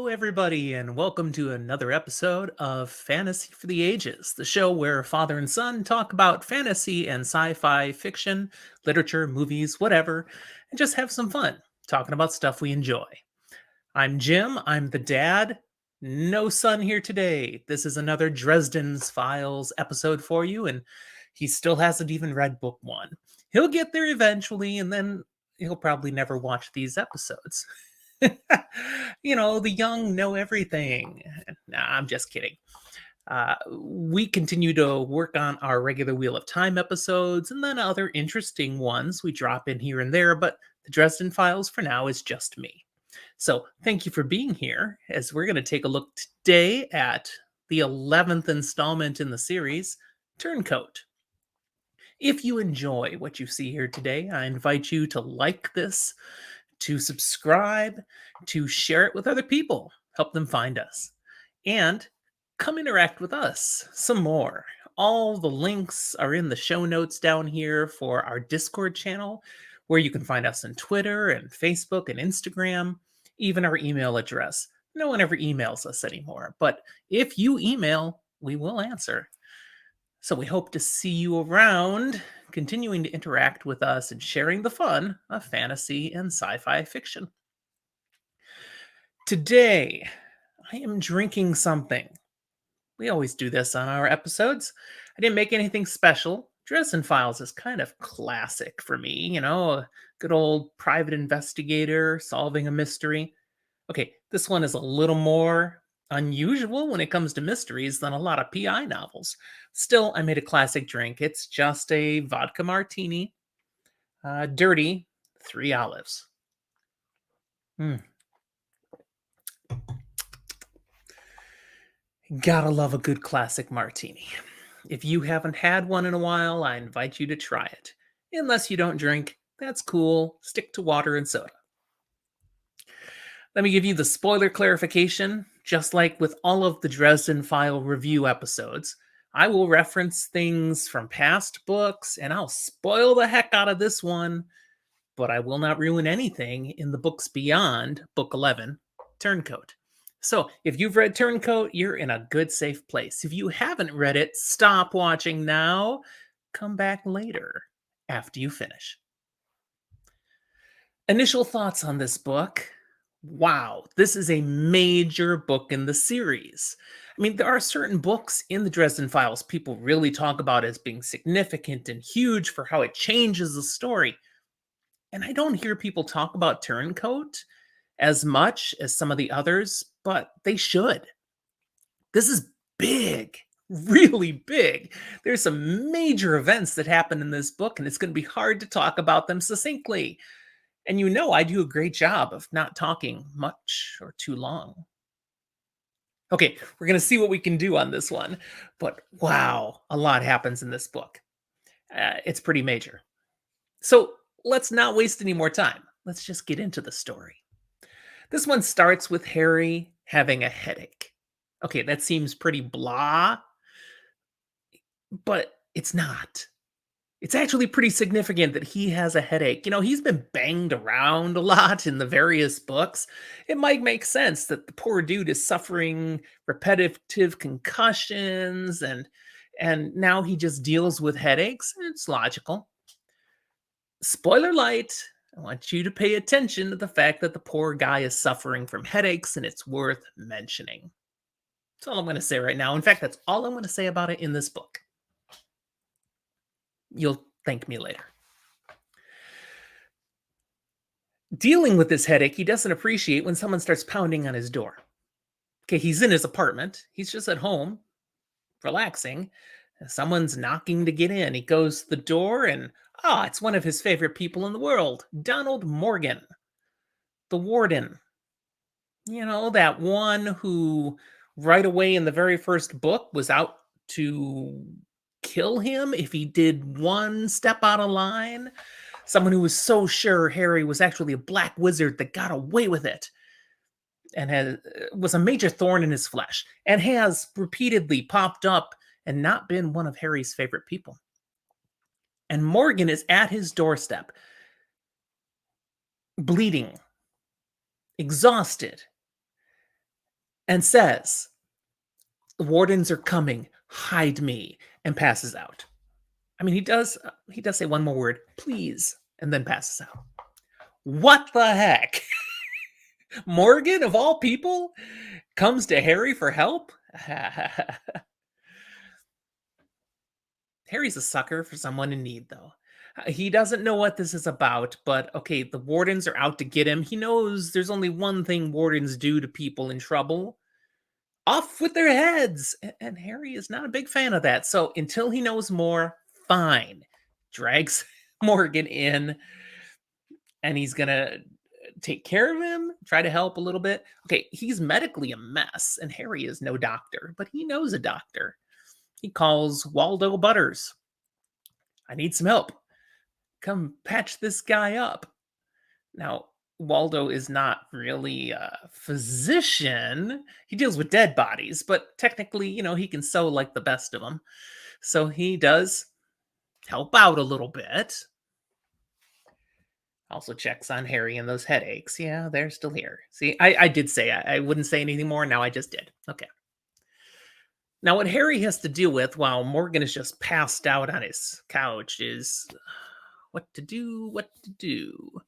everybody, and welcome to another episode of Fantasy for the Ages, the show where father and son talk about fantasy and sci fi fiction, literature, movies, whatever, and just have some fun talking about stuff we enjoy. I'm Jim, I'm the dad. No son here today. This is another Dresden's Files episode for you, and he still hasn't even read book one. He'll get there eventually, and then he'll probably never watch these episodes. The young know everything. Nah, I'm just kidding. We continue to work on our regular Wheel of Time episodes and then other interesting ones we drop in here and there, but the Dresden Files for now is just me. So thank you for being here as we're going to take a look today at the 11th installment in the series, Turncoat. If you enjoy what you see here today, I invite you to like this, to subscribe, to share it with other people, help them find us, and come interact with us some more. All the links are in the show notes down here for our Discord channel, where you can find us on Twitter and Facebook and Instagram, even our email address. No one ever emails us anymore, but if you email, we will answer. So we hope to see you around, continuing to interact with us and sharing the fun of fantasy and sci fi fiction. Today, I am drinking something. We always do this on our episodes. I didn't make anything special. Dresden Files is kind of classic for me, a good old private investigator solving a mystery. Okay, this one is a little more unusual when it comes to mysteries than a lot of PI novels. Still, I made a classic drink. It's just a vodka martini, dirty, 3 olives. Gotta love a good classic martini. If you haven't had one in a while, I invite you to try it. Unless you don't drink, that's cool. Stick to water and soda. Let me give you the spoiler clarification. Just like with all of the Dresden File review episodes, I will reference things from past books and I'll spoil the heck out of this one, but I will not ruin anything in the books beyond Book 11, Turncoat. So if you've read Turncoat, you're in a good, safe place. If you haven't read it, stop watching now. Come back later after you finish. Initial thoughts on this book. Wow, this is a major book in the series. I mean, there are certain books in the Dresden Files people really talk about as being significant and huge for how it changes the story. And I don't hear people talk about Turncoat as much as some of the others, but they should. This is big, really big. There's some major events that happen in this book, and it's going to be hard to talk about them succinctly. And I do a great job of not talking much or too long. Okay, we're going to see what we can do on this one. But wow, a lot happens in this book. It's pretty major. So let's not waste any more time. Let's just get into the story. This one starts with Harry having a headache. Okay, that seems pretty blah, but it's not. It's actually pretty significant that he has a headache. He's been banged around a lot in the various books. It might make sense that the poor dude is suffering repetitive concussions and now he just deals with headaches. It's logical. Spoiler light, I want you to pay attention to the fact that the poor guy is suffering from headaches, and it's worth mentioning. That's all I'm going to say right now. In fact, that's all I'm going to say about it in this book. You'll thank me later. Dealing with this headache, he doesn't appreciate when someone starts pounding on his door. Okay, he's in his apartment. He's just at home, relaxing. Someone's knocking to get in. He goes to the door and, it's one of his favorite people in the world, Donald Morgan, the warden. That one who right away in the very first book was out to kill him if he did one step out of line. Someone who was so sure Harry was actually a black wizard that got away with it and was a major thorn in his flesh and has repeatedly popped up and not been one of Harry's favorite people. And Morgan is at his doorstep, bleeding, exhausted, and says, "The wardens are coming. Hide me," and passes out. I mean, he does say one more word, "Please," and then passes out. What the heck? Morgan, of all people, comes to Harry for help? Harry's a sucker for someone in need, though. He doesn't know what this is about, but okay, the wardens are out to get him. He knows there's only one thing wardens do to people in trouble: off with their heads. And Harry is not a big fan of that. So until he knows more, fine. Drags Morgan in, and he's gonna take care of him, try to help a little bit. Okay, he's medically a mess, and Harry is no doctor, but he knows a doctor. He calls Waldo Butters. "I need some help. Come patch this guy up." Now, Waldo is not really a physician. He deals with dead bodies, but technically, he can sew like the best of them. So he does help out a little bit. Also checks on Harry and those headaches. Yeah, they're still here. See, I did say I wouldn't say anything more. Now I just did. Okay. Now, what Harry has to deal with while Morgan is just passed out on his couch is what to do, what to do.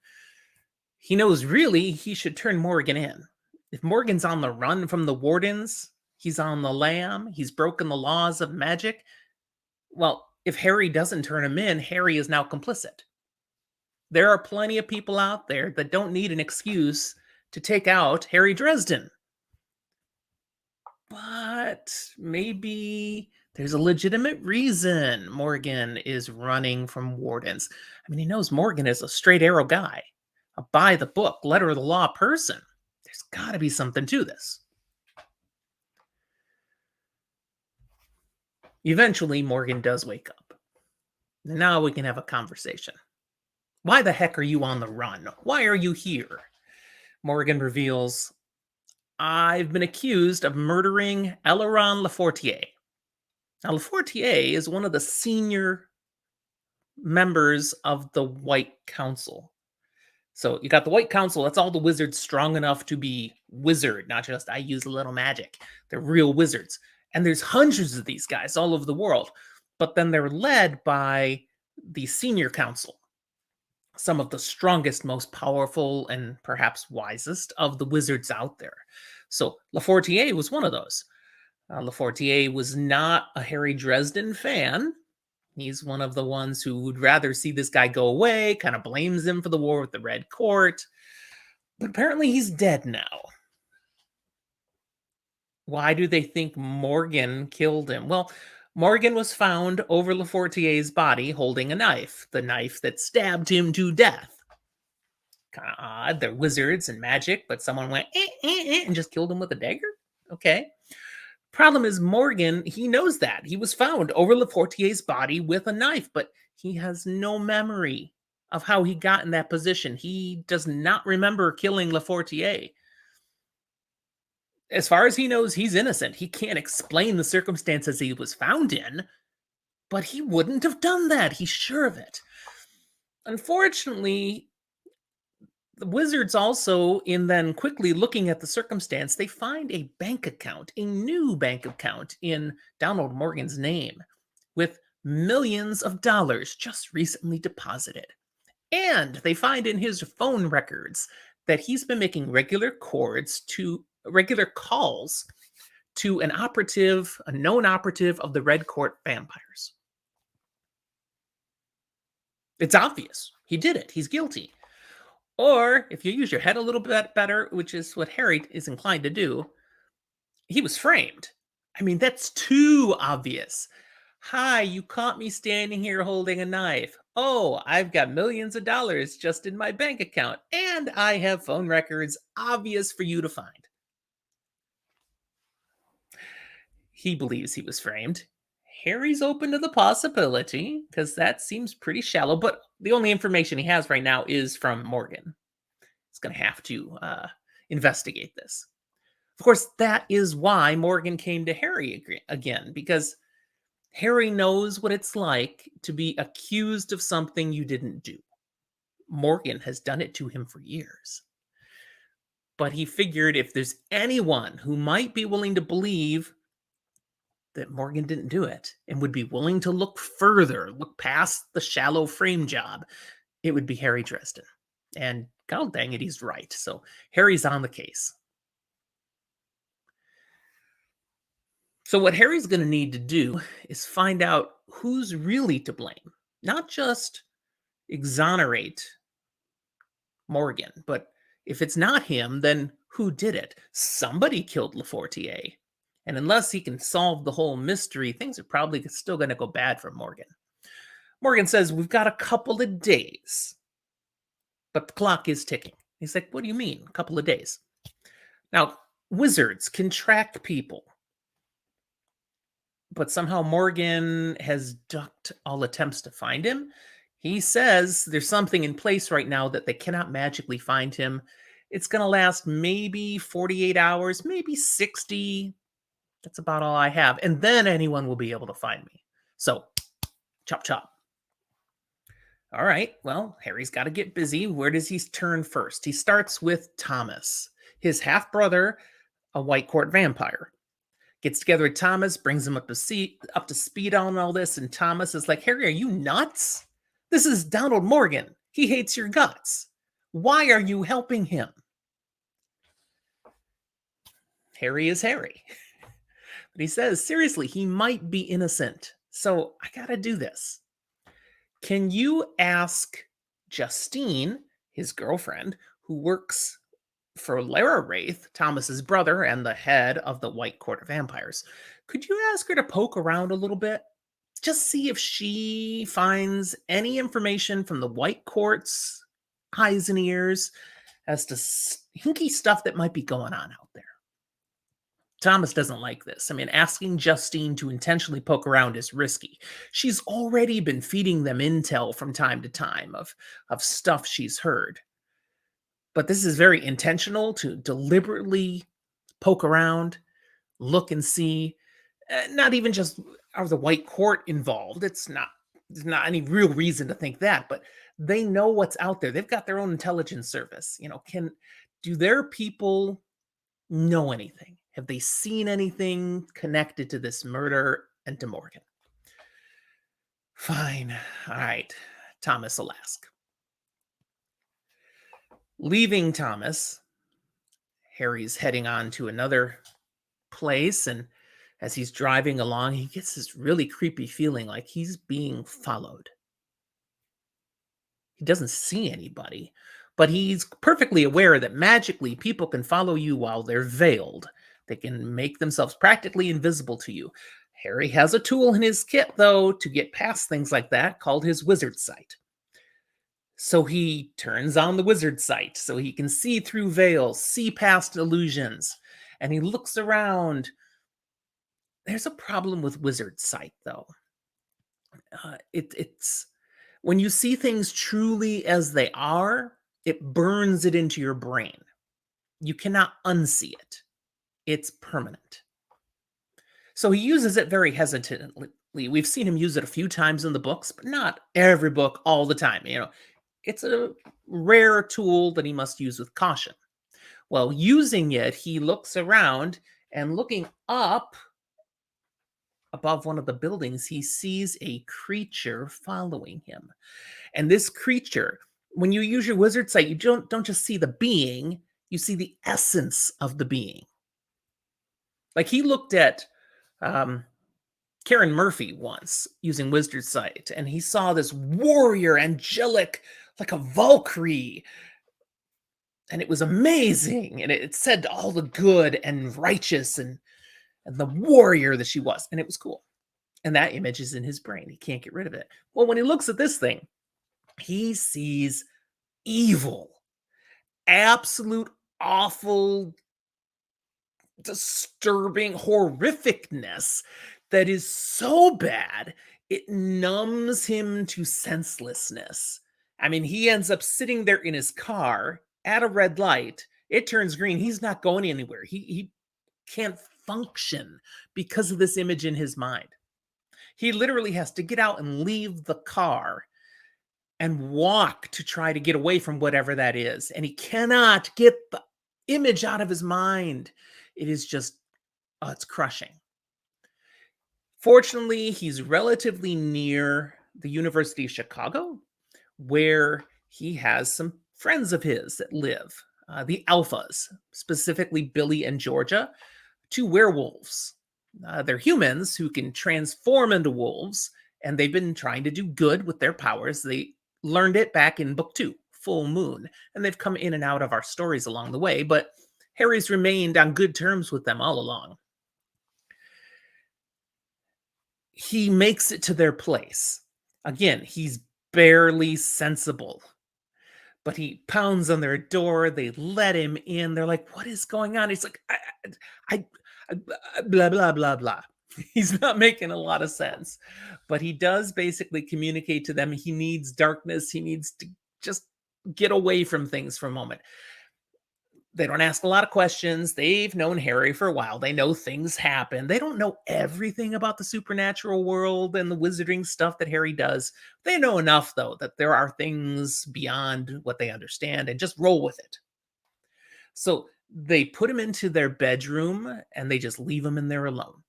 He knows really he should turn Morgan in. If Morgan's on the run from the wardens, he's on the lam, he's broken the laws of magic. Well, if Harry doesn't turn him in, Harry is now complicit. There are plenty of people out there that don't need an excuse to take out Harry Dresden. But maybe there's a legitimate reason Morgan is running from wardens. I mean, he knows Morgan is a straight arrow guy, a by the book, letter of the law person. There's got to be something to this. Eventually, Morgan does wake up. Now we can have a conversation. "Why the heck are you on the run? Why are you here?" Morgan reveals, "I've been accused of murdering Eleron Lafortier." Now, Lafortier is one of the senior members of the White Council. So you got the White Council, that's all the wizards strong enough to be wizard, not just I use a little magic. They're real wizards. And there's hundreds of these guys all over the world. But then they're led by the senior council, some of the strongest, most powerful, and perhaps wisest of the wizards out there. So Lafortier was one of those. Lafortier was not a Harry Dresden fan. He's one of the ones who would rather see this guy go away, kind of blames him for the war with the Red Court. But apparently he's dead now. Why do they think Morgan killed him? Well, Morgan was found over Lafortier's body holding a knife, the knife that stabbed him to death. Kind of odd. They're wizards and magic, but someone went and just killed him with a dagger? Okay. Problem is, Morgan, he knows that. He was found over Lafortier's body with a knife, but he has no memory of how he got in that position. He does not remember killing Lafortier. As far as he knows, he's innocent. He can't explain the circumstances he was found in, but he wouldn't have done that. He's sure of it. Unfortunately, the wizards also, in then quickly looking at the circumstance, they find a bank account, a new bank account in Donald Morgan's name with millions of dollars just recently deposited. And they find in his phone records that he's been making regular calls to an operative, a known operative of the Red Court vampires. It's obvious. He did it. He's guilty. Or, if you use your head a little bit better, which is what Harry is inclined to do, he was framed. I mean, that's too obvious. "Hi, you caught me standing here holding a knife. Oh, I've got millions of dollars just in my bank account, and I have phone records obvious for you to find." He believes he was framed. Harry's open to the possibility, because that seems pretty shallow, but the only information he has right now is from Morgan. He's going to have to investigate this. Of course, that is why Morgan came to Harry again, because Harry knows what it's like to be accused of something you didn't do. Morgan has done it to him for years. But he figured if there's anyone who might be willing to believe that Morgan didn't do it and would be willing to look further, look past the shallow frame job, it would be Harry Dresden. And god dang it, he's right. So Harry's on the case. So what Harry's going to need to do is find out who's really to blame, not just exonerate Morgan, but if it's not him, then who did it? Somebody killed Lafortier. And unless he can solve the whole mystery, things are probably still going to go bad for Morgan. Morgan says, we've got a couple of days, but the clock is ticking. He's like, what do you mean, a couple of days? Now, wizards can track people, but somehow Morgan has ducked all attempts to find him. He says there's something in place right now that they cannot magically find him. It's going to last maybe 48 hours, maybe 60. That's about all I have. And then anyone will be able to find me. So, chop, chop. All right, well, Harry's got to get busy. Where does he turn first? He starts with Thomas, his half-brother, a White Court vampire. Gets together with Thomas, brings him up to speed on all this, and Thomas is like, Harry, are you nuts? This is Donald Morgan. He hates your guts. Why are you helping him? Harry is Harry. But he says, seriously, he might be innocent. So I got to do this. Can you ask Justine, his girlfriend, who works for Lara Wraith, Thomas's brother and the head of the White Court of Vampires, could you ask her to poke around a little bit? Just see if she finds any information from the White Court's eyes and ears as to hinky stuff that might be going on out there. Thomas doesn't like this. I mean, asking Justine to intentionally poke around is risky. She's already been feeding them intel from time to time of stuff she's heard. But this is very intentional to deliberately poke around, look and see. Not even just are the White Court involved. There's not any real reason to think that, but they know what's out there. They've got their own intelligence service. Do their people know anything? Have they seen anything connected to this murder and to Morgan? Fine. All right. Thomas will ask. Leaving Thomas, Harry's heading on to another place, and as he's driving along, he gets this really creepy feeling like he's being followed. He doesn't see anybody, but he's perfectly aware that magically people can follow you while they're veiled. They can make themselves practically invisible to you. Harry has a tool in his kit, though, to get past things like that, called his wizard sight. So he turns on the wizard sight so he can see through veils, see past illusions, and he looks around. There's a problem with wizard sight, though. It's when you see things truly as they are, it burns it into your brain. You cannot unsee it. It's permanent. So he uses it very hesitantly. We've seen him use it a few times in the books, but not every book all the time. It's a rare tool that he must use with caution. Well, using it, he looks around, and looking up above one of the buildings, he sees a creature following him. And this creature, when you use your wizard sight, you don't just see the being, you see the essence of the being. Like he looked at Karen Murphy once using wizard sight, and he saw this warrior, angelic, like a Valkyrie. And it was amazing. And it said all the good and righteous and the warrior that she was. And it was cool. And that image is in his brain. He can't get rid of it. Well, when he looks at this thing, he sees evil, absolute, awful, disturbing horrificness that is so bad, it numbs him to senselessness. I mean, he ends up sitting there in his car at a red light. It turns green. He's not going anywhere. He can't function because of this image in his mind. He literally has to get out and leave the car and walk to try to get away from whatever that is. And he cannot get the image out of his mind. It is just, oh, it's crushing. Fortunately, he's relatively near the University of Chicago, where he has some friends of his that live. The Alphas, specifically Billy and Georgia, two werewolves. They're humans who can transform into wolves, and they've been trying to do good with their powers. They learned it back in book two, Full Moon, and they've come in and out of our stories along the way, but Harry's remained on good terms with them all along. He makes it to their place. Again, he's barely sensible, but he pounds on their door. They let him in. They're like, "What is going on?" He's like, I, blah, blah, blah, blah. He's not making a lot of sense, but he does basically communicate to them he needs darkness. He needs to just get away from things for a moment. They don't ask a lot of questions. They've known Harry for a while. They know things happen. They don't know everything about the supernatural world and the wizarding stuff that Harry does. They know enough, though, that there are things beyond what they understand, and just roll with it. So they put him into their bedroom and they just leave him in there alone.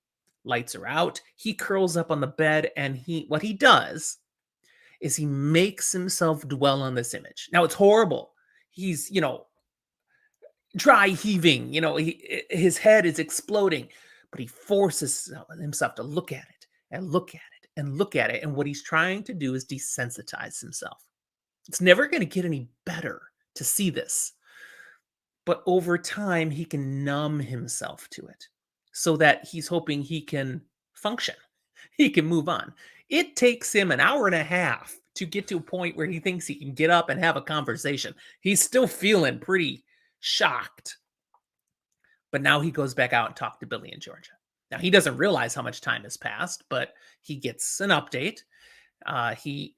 Lights are out. He curls up on the bed, and what he does is he makes himself dwell on this image. Now it's horrible. He's, dry heaving, his head is exploding, but he forces himself to look at it and look at it and look at it. And what he's trying to do is desensitize himself. It's never going to get any better to see this, but over time, he can numb himself to it so that he's hoping he can function. He can move on. It takes him an hour and a half to get to a point where he thinks he can get up and have a conversation. He's still feeling pretty shocked. But now he goes back out and talks to Billy and Georgia. Now, he doesn't realize how much time has passed, but he gets an update. He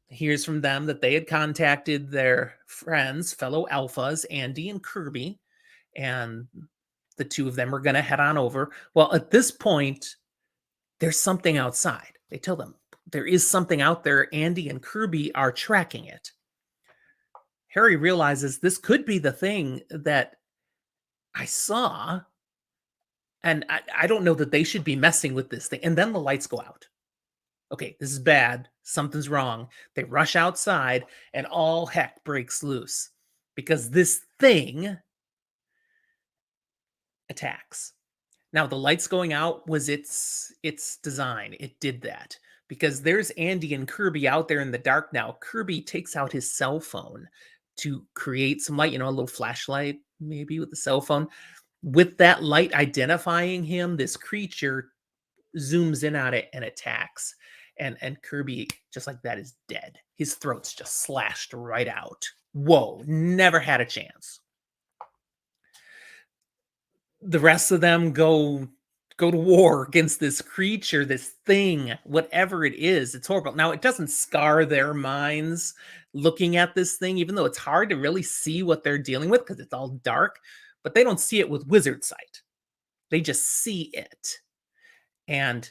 hears from them that they had contacted their friends, fellow alphas, Andy and Kirby, and the two of them are going to head on over. Well, at this point, there's something outside. They tell them there is something out there. Andy and Kirby are tracking it. Harry realizes this could be the thing that I saw, and I don't know that they should be messing with this thing. And then the lights go out. Okay, this is bad. Something's wrong. They rush outside, and all heck breaks loose because this thing attacks. Now, the lights going out was its design. It did that because there's Andy and Kirby out there in the dark now. Kirby takes out his cell phone to create some light, a little flashlight maybe with the cell phone. With that light identifying him, this creature zooms in on it and attacks. And Kirby, just like that, is dead. His throat's just slashed right out. Whoa, never had a chance. The rest of them go to war against this creature, this thing, whatever it is. It's horrible. Now, it doesn't scar their minds looking at this thing, even though it's hard to really see what they're dealing with because it's all dark, but they don't see it with wizard sight. They just see it. And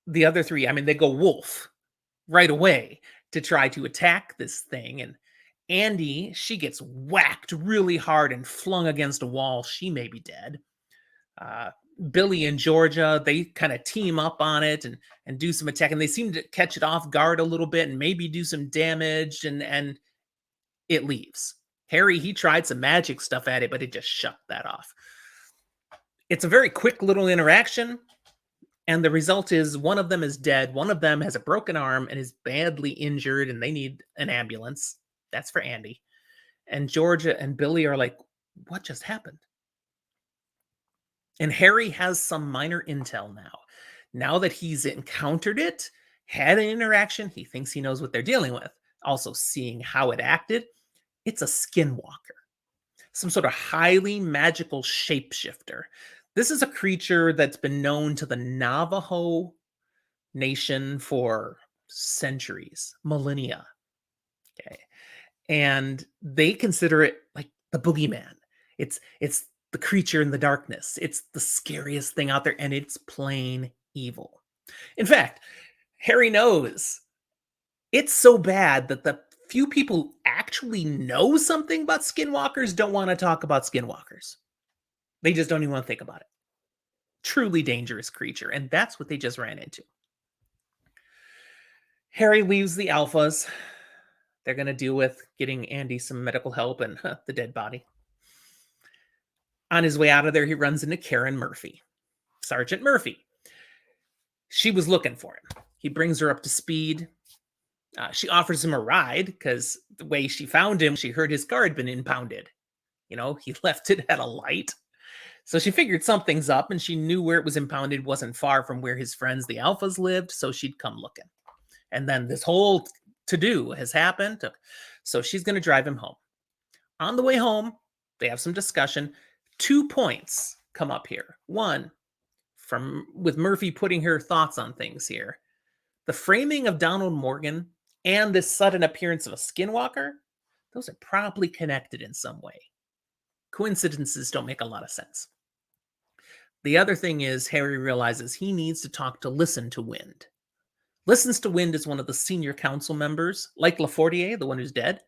the other three, they go wolf right away to try to attack this thing. And Andy, she gets whacked really hard and flung against a wall. She may be dead. Billy and Georgia, they kind of team up on it and do some attack. And they seem to catch it off guard a little bit and maybe do some damage. And it leaves. Harry, he tried some magic stuff at it, but it just shut that off. It's a very quick little interaction. And the result is one of them is dead. One of them has a broken arm and is badly injured, and they need an ambulance. That's for Andy. And Georgia and Billy are like, what just happened? And Harry has some minor intel now. Now that he's encountered it, had an interaction, he thinks he knows what they're dealing with. Also seeing how it acted, it's a skinwalker. Some sort of highly magical shapeshifter. This is a creature that's been known to the Navajo Nation for centuries, millennia. Okay. And they consider it like the boogeyman. It's the creature in the darkness. It's the scariest thing out there, and it's plain evil. In fact, Harry knows it's so bad that the Few people actually know something about skinwalkers don't want to talk about skinwalkers. They just don't even want to think about it. Truly dangerous creature, and that's what they just ran into. Harry leaves the Alphas. They're going to deal with getting Andy some medical help and the dead body. On his way out of there, he runs into Karen Murphy, Sergeant Murphy. She was looking for him. He brings her up to speed. She offers him a ride because the way she found him, she heard his car had been impounded. He left it at a light. So she figured something's up, and she knew where it was impounded wasn't far from where his friends, the Alphas, lived, so she'd come looking. And then this whole to-do has happened, so she's going to drive him home. On the way home, they have some discussion. 2 points come up here. One, with Murphy putting her thoughts on things here. The framing of Donald Morgan and this sudden appearance of a skinwalker, those are probably connected in some way. Coincidences don't make a lot of sense. The other thing is Harry realizes he needs to talk to Listen to Wind. Listens to Wind is one of the senior council members, like Lafortier, the one who's dead,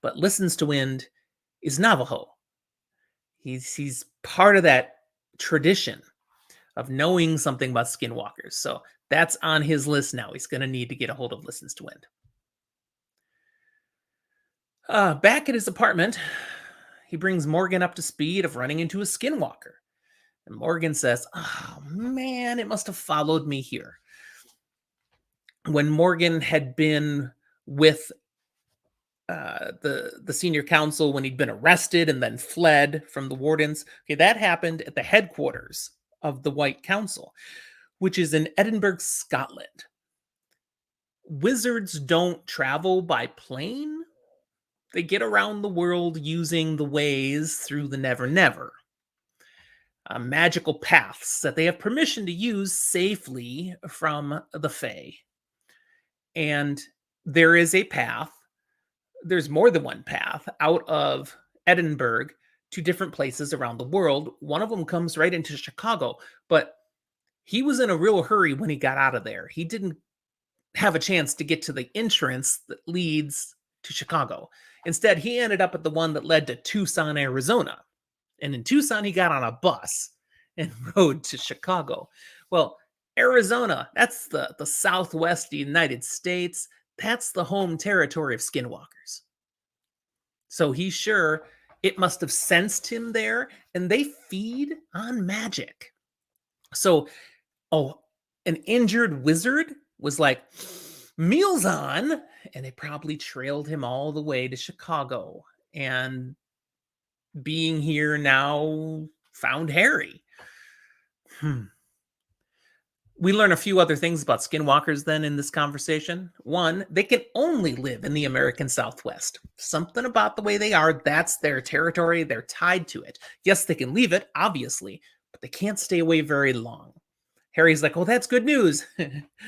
but Listens to Wind is Navajo. He's part of that tradition of knowing something about skinwalkers. So that's on his list now. He's going to need to get a hold of Listens to Wind. Back at his apartment, he brings Morgan up to speed of running into a skinwalker. And Morgan says, "Oh, man, it must have followed me here." When Morgan had been with the senior council, when he'd been arrested and then fled from the wardens, okay, that happened at the headquarters of the White Council, which is in Edinburgh, Scotland. Wizards don't travel by plane. They get around the world using the ways through the Never Never. Magical paths that they have permission to use safely from the Fae. And there is a path, there's more than one path, out of Edinburgh to different places around the world. One of them comes right into Chicago, but he was in a real hurry when he got out of there. He didn't have a chance to get to the entrance that leads to Chicago. Instead, he ended up at the one that led to Tucson, Arizona. And in Tucson, he got on a bus and rode to Chicago. Well, Arizona, that's the southwest United States. That's the home territory of skinwalkers. So he's sure it must have sensed him there, and they feed on magic. So, an injured wizard was like, "Meals on," and they probably trailed him all the way to Chicago. And being here now, found Harry. We learn a few other things about skinwalkers then in this conversation. One, they can only live in the American Southwest. Something about the way they are, that's their territory. They're tied to it. Yes, they can leave it, obviously, but they can't stay away very long. Harry's like, "Oh, that's good news."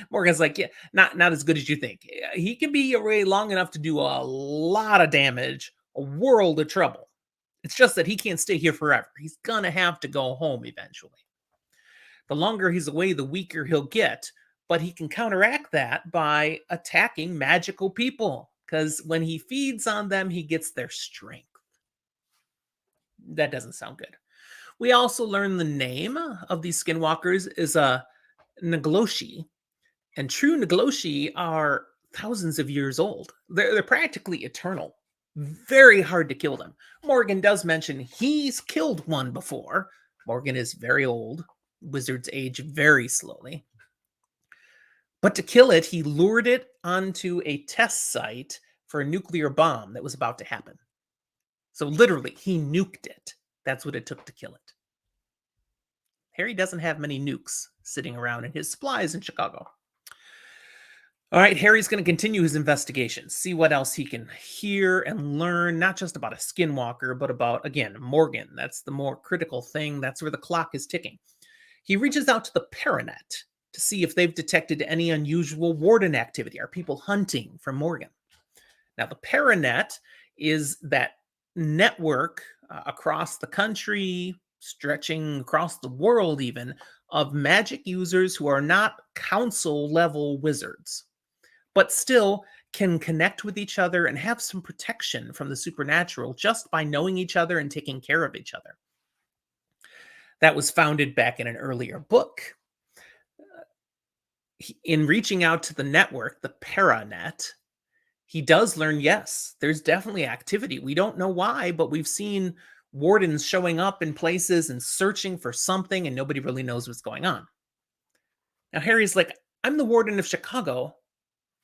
Morgan's like, "Yeah, not as good as you think. He can be away long enough to do a lot of damage, a world of trouble. It's just that he can't stay here forever. He's going to have to go home eventually. The longer he's away, the weaker he'll get, but he can counteract that by attacking magical people, because when he feeds on them, he gets their strength." That doesn't sound good. We also learn the name of these skinwalkers is a Nagloshi, and true Nagloshi are thousands of years old. They're practically eternal. Very hard to kill them. Morgan does mention he's killed one before. Morgan is very old. Wizards age very slowly. But to kill it, he lured it onto a test site for a nuclear bomb that was about to happen. So literally, he nuked it. That's what it took to kill it. Harry doesn't have many nukes sitting around in his supplies in Chicago. All right, Harry's going to continue his investigation, see what else he can hear and learn, not just about a skinwalker, but about, again, Morgan. That's the more critical thing. That's where the clock is ticking. He reaches out to the Paranet to see if they've detected any unusual warden activity. Are people hunting for Morgan? Now, the Paranet is that network across the country, stretching across the world even, of magic users who are not council-level wizards, but still can connect with each other and have some protection from the supernatural just by knowing each other and taking care of each other. That was founded back in an earlier book. In reaching out to the network, the Paranet, he does learn, yes, there's definitely activity. We don't know why, but we've seen wardens showing up in places and searching for something, and nobody really knows what's going on. Now, Harry's like, I'm the warden of Chicago.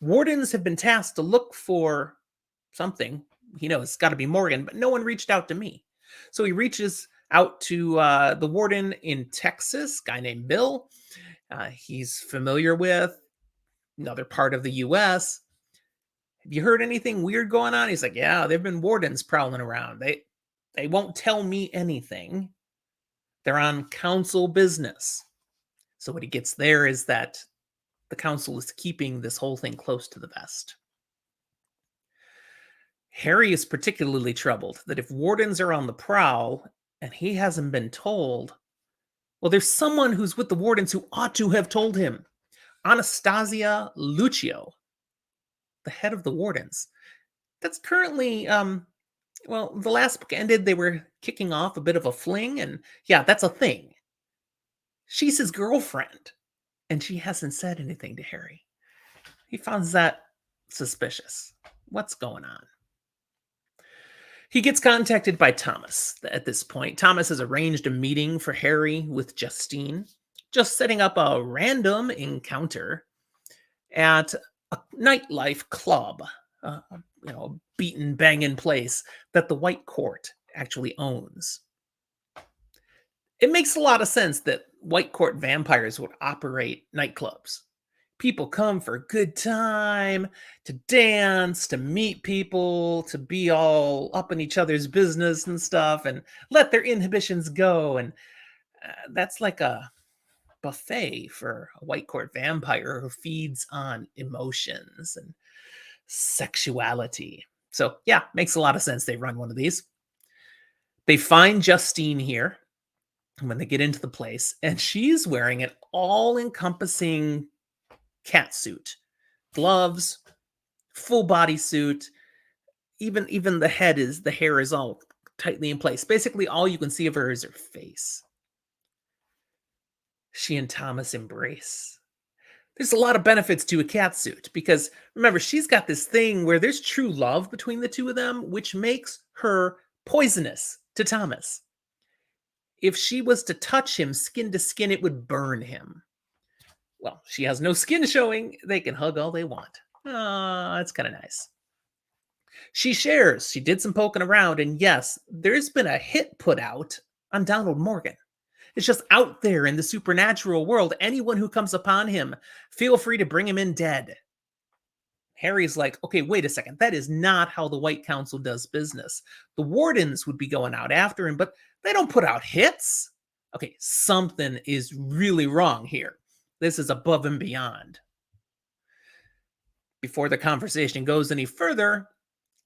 Wardens have been tasked to look for something. He knows it's got to be Morgan, but no one reached out to me. So he reaches out to the warden in Texas, guy named Bill. He's familiar with another part of the US. Have you heard anything weird going on? He's like, yeah, there've been wardens prowling around. They won't tell me anything. They're on council business. So what he gets there is that the council is keeping this whole thing close to the vest. Harry is particularly troubled that if wardens are on the prowl and he hasn't been told, well, there's someone who's with the wardens who ought to have told him. Anastasia Lucio, the head of the wardens. That's currently, well, the last book ended, they were kicking off a bit of a fling, and yeah, that's a thing. She's his girlfriend, and she hasn't said anything to Harry. He finds that suspicious. What's going on? He gets contacted by Thomas at this point. Thomas has arranged a meeting for Harry with Justine, just setting up a random encounter at a nightlife club, a beaten banging place that the White Court actually owns. It makes a lot of sense that White Court vampires would operate nightclubs. People come for a good time, to dance, to meet people, to be all up in each other's business and stuff, and let their inhibitions go. And that's like a buffet for a White Court vampire who feeds on emotions and sexuality. So, yeah, makes a lot of sense they run one of these. They find Justine here when they get into the place, and she's wearing an all-encompassing cat suit, gloves, full body suit. Even the hair is all tightly in place. Basically, all you can see of her is her face. She and Thomas embrace. There's a lot of benefits to a cat suit because remember, she's got this thing where there's true love between the two of them, which makes her poisonous to Thomas. If she was to touch him skin to skin, it would burn him. Well, she has no skin showing. They can hug all they want. That's kind of nice. She shares. She did some poking around, and yes, there's been a hit put out on Donald Morgan. It's just out there in the supernatural world. Anyone who comes upon him, feel free to bring him in dead. Harry's like, okay, wait a second. That is not how the White Council does business. The wardens would be going out after him, but they don't put out hits. Okay, something is really wrong here. This is above and beyond. Before the conversation goes any further,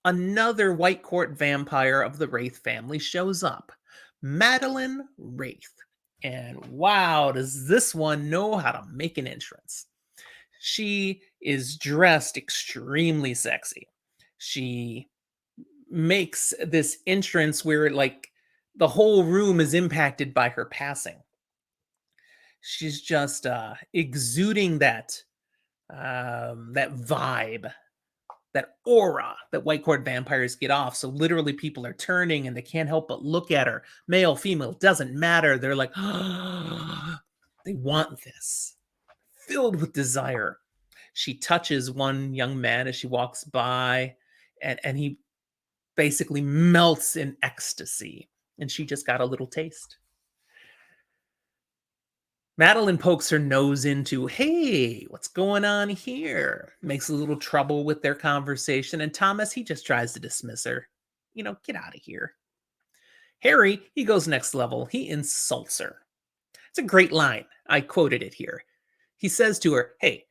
another White Court vampire of the Wraith family shows up. Madeline Wraith. And wow, does this one know how to make an entrance. She is dressed extremely sexy. She makes this entrance where like the whole room is impacted by her passing. She's just exuding that vibe, that aura that White Court vampires get off. So literally people are turning and they can't help but look at her. Male, female, doesn't matter. They're like, they want this. Filled with desire. She touches one young man as she walks by, and he basically melts in ecstasy. And she just got a little taste. Madeline pokes her nose into, hey, what's going on here? Makes a little trouble with their conversation, and Thomas, he just tries to dismiss her. Get out of here. Harry, he goes next level. He insults her. It's a great line. I quoted it here. He says to her, hey,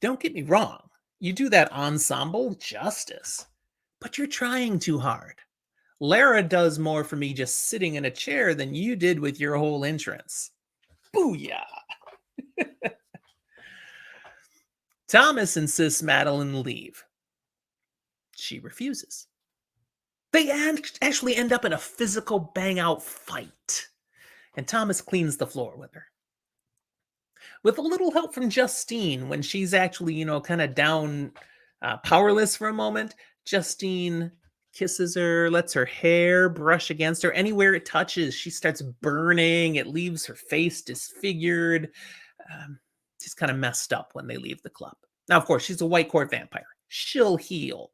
don't get me wrong. You do that ensemble justice, but you're trying too hard. Lara does more for me just sitting in a chair than you did with your whole entrance. Booyah! Thomas insists Madeline leave. She refuses. They actually end up in a physical bang out fight, and Thomas cleans the floor with her. With a little help from Justine, when she's actually, kind of down, powerless for a moment, Justine kisses her, lets her hair brush against her. Anywhere it touches, she starts burning. It leaves her face disfigured. Um, she's kind of messed up when they leave the club. Now, of course, she's a white court vampire. She'll heal.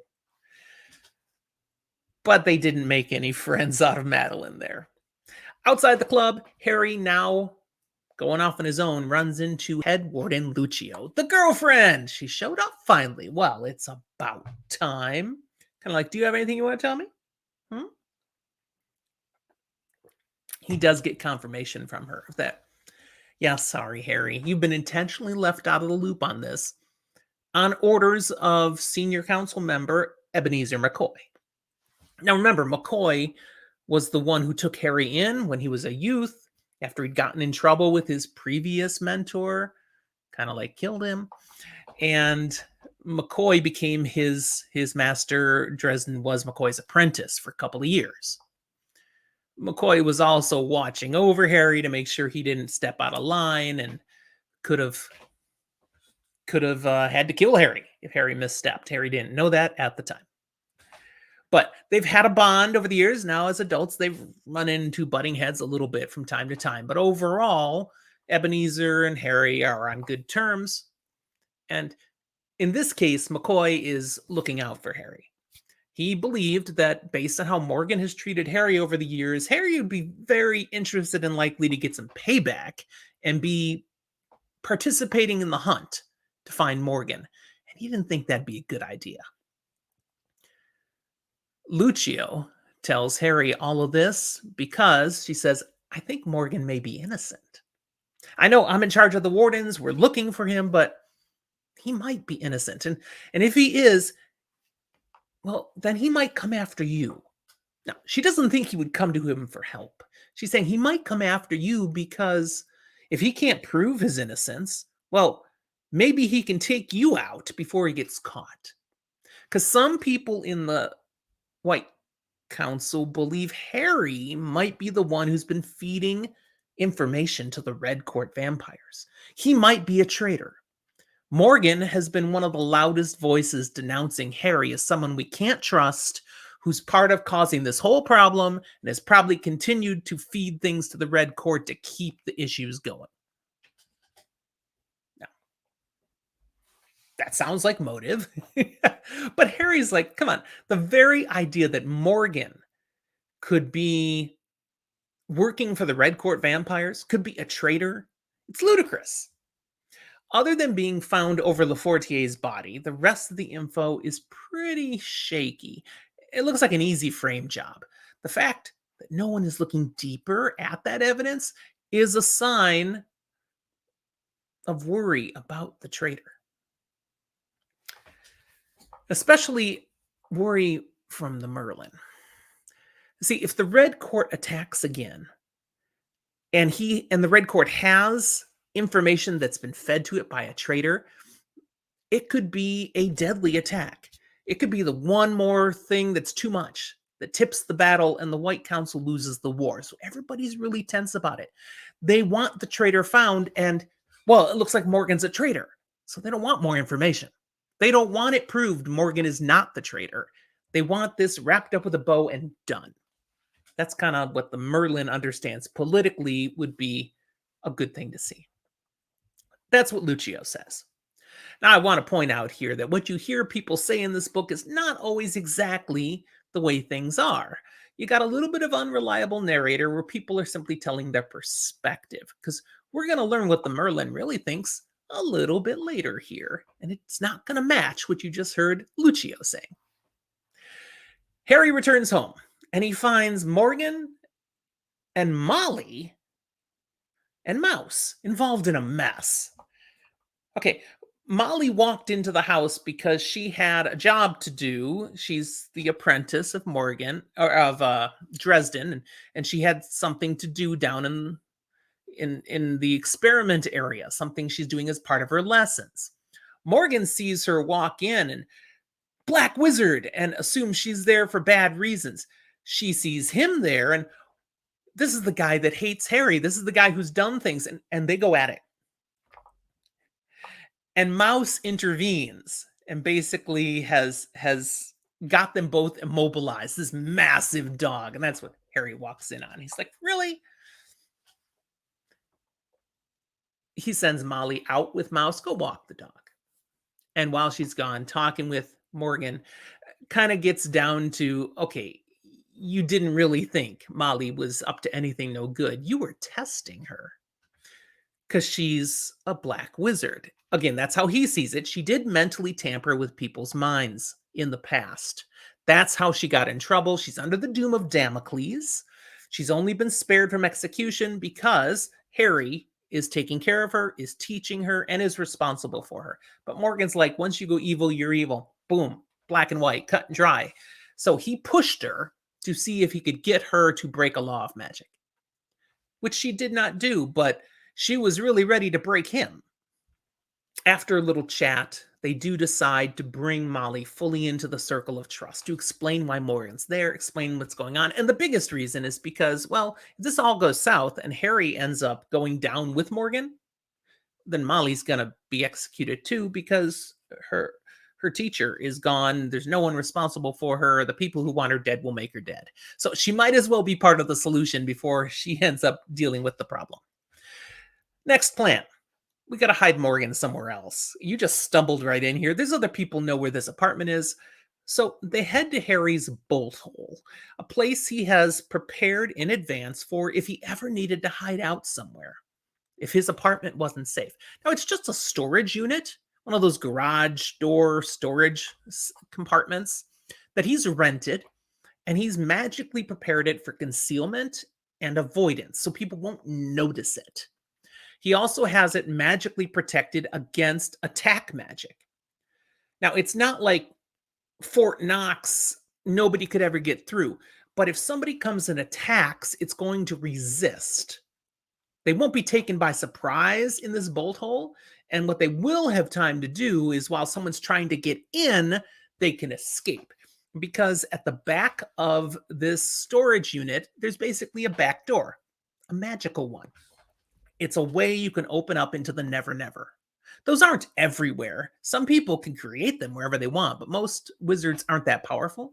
But they didn't make any friends out of Madeline there. Outside the club, Harry, now going off on his own, runs into head warden Lucio, the girlfriend. She showed up finally. Well, it's about time. Kind of like, do you have anything you want to tell me? Hmm? He does get confirmation from her that, yeah, sorry, Harry, you've been intentionally left out of the loop on this, on orders of senior council member Ebenezer McCoy. Now remember, McCoy was the one who took Harry in when he was a youth after he'd gotten in trouble with his previous mentor, kind of like killed him. And McCoy became his master. Dresden was McCoy's apprentice for a couple of years. McCoy was also watching over Harry to make sure he didn't step out of line, and could have had to kill Harry if Harry misstepped. Harry didn't know that at the time. But they've had a bond over the years. Now, as adults, they've run into butting heads a little bit from time to time. But overall, Ebenezer and Harry are on good terms. And in this case, McCoy is looking out for Harry. He believed that based on how Morgan has treated Harry over the years, Harry would be very interested and likely to get some payback and be participating in the hunt to find Morgan. And he didn't think that'd be a good idea. Lucio tells Harry all of this because she says, I think Morgan may be innocent. I know I'm in charge of the wardens. We're looking for him, but he might be innocent. And if he is, well, then he might come after you. Now, she doesn't think he would come to him for help. She's saying he might come after you because if he can't prove his innocence, well, maybe he can take you out before he gets caught. Because some people in the White Council believe Harry might be the one who's been feeding information to the Red Court vampires. He might be a traitor. Morgan has been one of the loudest voices denouncing Harry as someone we can't trust, who's part of causing this whole problem and has probably continued to feed things to the Red Court to keep the issues going. Now, that sounds like motive. But Harry's like, come on, the very idea that Morgan could be working for the Red Court vampires, could be a traitor, it's ludicrous. Other than being found over Lafortier's body, the rest of the info is pretty shaky. It looks like an easy frame job. The fact that no one is looking deeper at that evidence is a sign of worry about the traitor. Especially worry from the Merlin. See, if the Red Court attacks again, and the Red Court has information that's been fed to it by a traitor, it could be a deadly attack. It could be the one more thing that's too much, that tips the battle, and the White Council loses the war. So everybody's really tense about it. They want the traitor found, and, well, it looks like Morgan's a traitor. So they don't want more information. They don't want it proved Morgan is not the traitor. They want this wrapped up with a bow and done. That's kind of what the Merlin understands politically would be a good thing to see. That's what Lucio says. Now, I want to point out here that what you hear people say in this book is not always exactly the way things are. You got a little bit of unreliable narrator where people are simply telling their perspective, because we're going to learn what the Merlin really thinks a little bit later here, and it's not going to match what you just heard Lucio saying. Harry returns home, and he finds Morgan and Molly and Mouse involved in a mess. Okay, Molly walked into the house because she had a job to do. She's the apprentice of Morgan, or of Dresden, and she had something to do down in the experiment area, something she's doing as part of her lessons. Morgan sees her walk in and Black Wizard, and assumes she's there for bad reasons. She sees him there, and this is the guy that hates Harry. This is the guy who's done things, and they go at it. And Mouse intervenes and basically has got them both immobilized. This massive dog, and that's what Harry walks in on. He's like, "Really?" He sends Molly out with Mouse, go walk the dog. And while she's gone, talking with Morgan, kind of gets down to, okay, you didn't really think Molly was up to anything no good. You were testing her because she's a black wizard. Again, that's how he sees it. She did mentally tamper with people's minds in the past. That's how she got in trouble. She's under the doom of Damocles. She's only been spared from execution because Harry is taking care of her, is teaching her, and is responsible for her. But Morgan's like, once you go evil, you're evil. Boom, black and white, cut and dry. So he pushed her to see if he could get her to break a law of magic, which she did not do, but she was really ready to break him. After a little chat, they do decide to bring Molly fully into the circle of trust, to explain why Morgan's there, explain what's going on. And the biggest reason is because, well, if this all goes south and Harry ends up going down with Morgan, then Molly's going to be executed too because her teacher is gone. There's no one responsible for her. The people who want her dead will make her dead. So she might as well be part of the solution before she ends up dealing with the problem. Next plan. We got to hide Morgan somewhere else. You just stumbled right in here. There's other people know where this apartment is. So they head to Harry's bolt hole, a place he has prepared in advance for if he ever needed to hide out somewhere, if his apartment wasn't safe. Now, it's just a storage unit, one of those garage door storage compartments that he's rented, and he's magically prepared it for concealment and avoidance so people won't notice it. He also has it magically protected against attack magic. Now, it's not like Fort Knox, nobody could ever get through. But if somebody comes and attacks, it's going to resist. They won't be taken by surprise in this bolt hole. And what they will have time to do is while someone's trying to get in, they can escape. Because at the back of this storage unit, there's basically a back door, a magical one. It's a way you can open up into the Never Never. Those aren't everywhere. Some people can create them wherever they want, but most wizards aren't that powerful.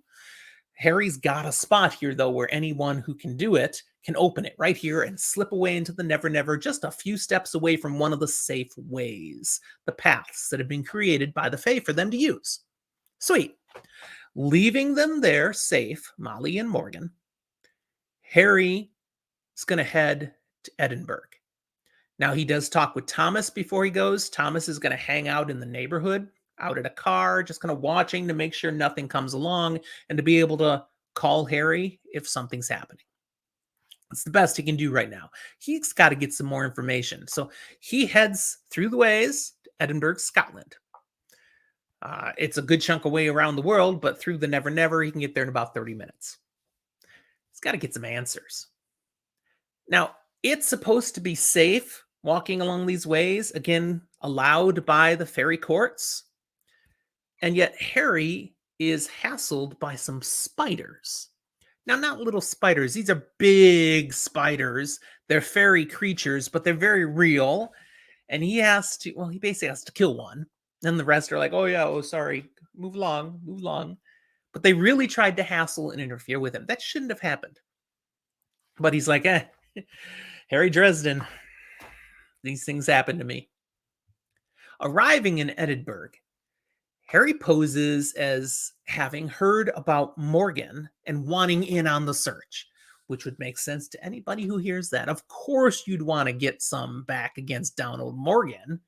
Harry's got a spot here, though, where anyone who can do it can open it right here and slip away into the Never Never, just a few steps away from one of the safe ways, the paths that have been created by the Fae for them to use. Sweet. Leaving them there safe, Molly and Morgan, Harry is going to head to Edinburgh. Now, he does talk with Thomas before he goes. Thomas is going to hang out in the neighborhood, out at a car, just kind of watching to make sure nothing comes along and to be able to call Harry if something's happening. It's the best he can do right now. He's got to get some more information. So he heads through the ways to Edinburgh, Scotland. It's a good chunk away around the world, but through the Never Never, he can get there in about 30 minutes. He's got to get some answers. Now, it's supposed to be safe walking along these ways, again, allowed by the fairy courts. And yet Harry is hassled by some spiders. Now, not little spiders. These are big spiders. They're fairy creatures, but they're very real. And he basically has to kill one. And the rest are like, oh, yeah, oh, sorry. Move along, move along. But they really tried to hassle and interfere with him. That shouldn't have happened. But he's like, Harry Dresden. These things happen to me. Arriving in Edinburgh, Harry poses as having heard about Morgan and wanting in on the search, which would make sense to anybody who hears that. Of course, you'd want to get some back against Donald Morgan.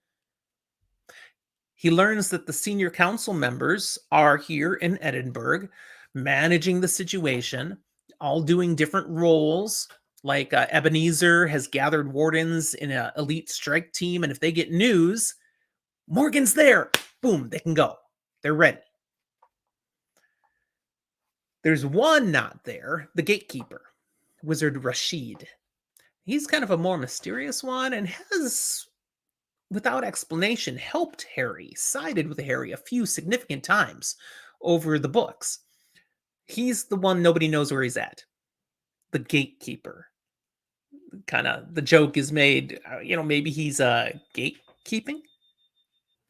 He learns that the senior council members are here in Edinburgh, managing the situation, all doing different roles. Like Ebenezer has gathered wardens in an elite strike team, and if they get news, Morgan's there, boom, they can go. They're ready. There's one not there, the gatekeeper, Wizard Rashid. He's kind of a more mysterious one and has, without explanation, helped Harry, sided with Harry a few significant times over the books. He's the one nobody knows where he's at, the gatekeeper. Kind of the joke is made, maybe he's gatekeeping.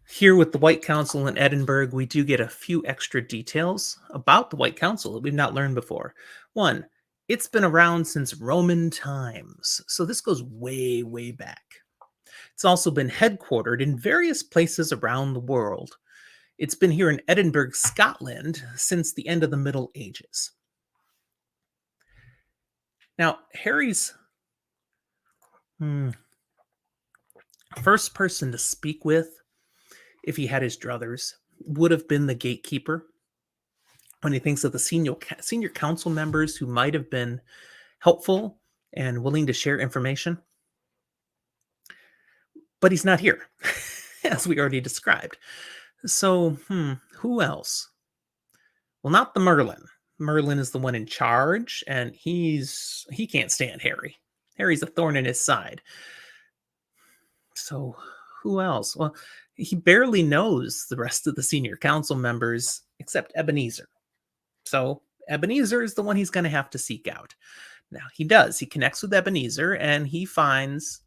Here with the White Council in Edinburgh, we do get a few extra details about the White Council that we've not learned before. One, it's been around since Roman times, so this goes way, way back. It's also been headquartered in various places around the world. It's been here in Edinburgh, Scotland, since the end of the Middle Ages. Now, Harry's first person to speak with, if he had his druthers, would have been the gatekeeper. When he thinks of the senior council members who might have been helpful and willing to share information, but he's not here, as we already described. So, who else? Well, not the Merlin. Merlin is the one in charge, and he can't stand Harry. Harry's a thorn in his side. So, who else? Well, he barely knows the rest of the senior council members except Ebenezer. So, Ebenezer is the one he's going to have to seek out. Now, he does. He connects with Ebenezer, and he finds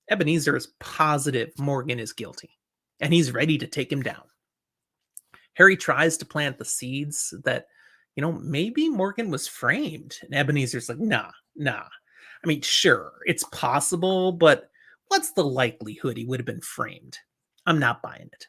Ebenezer is positive Morgan is guilty, and he's ready to take him down. Harry tries to plant the seeds that, maybe Morgan was framed. And Ebenezer's like, nah. I mean, sure, it's possible, but what's the likelihood he would have been framed? I'm not buying it.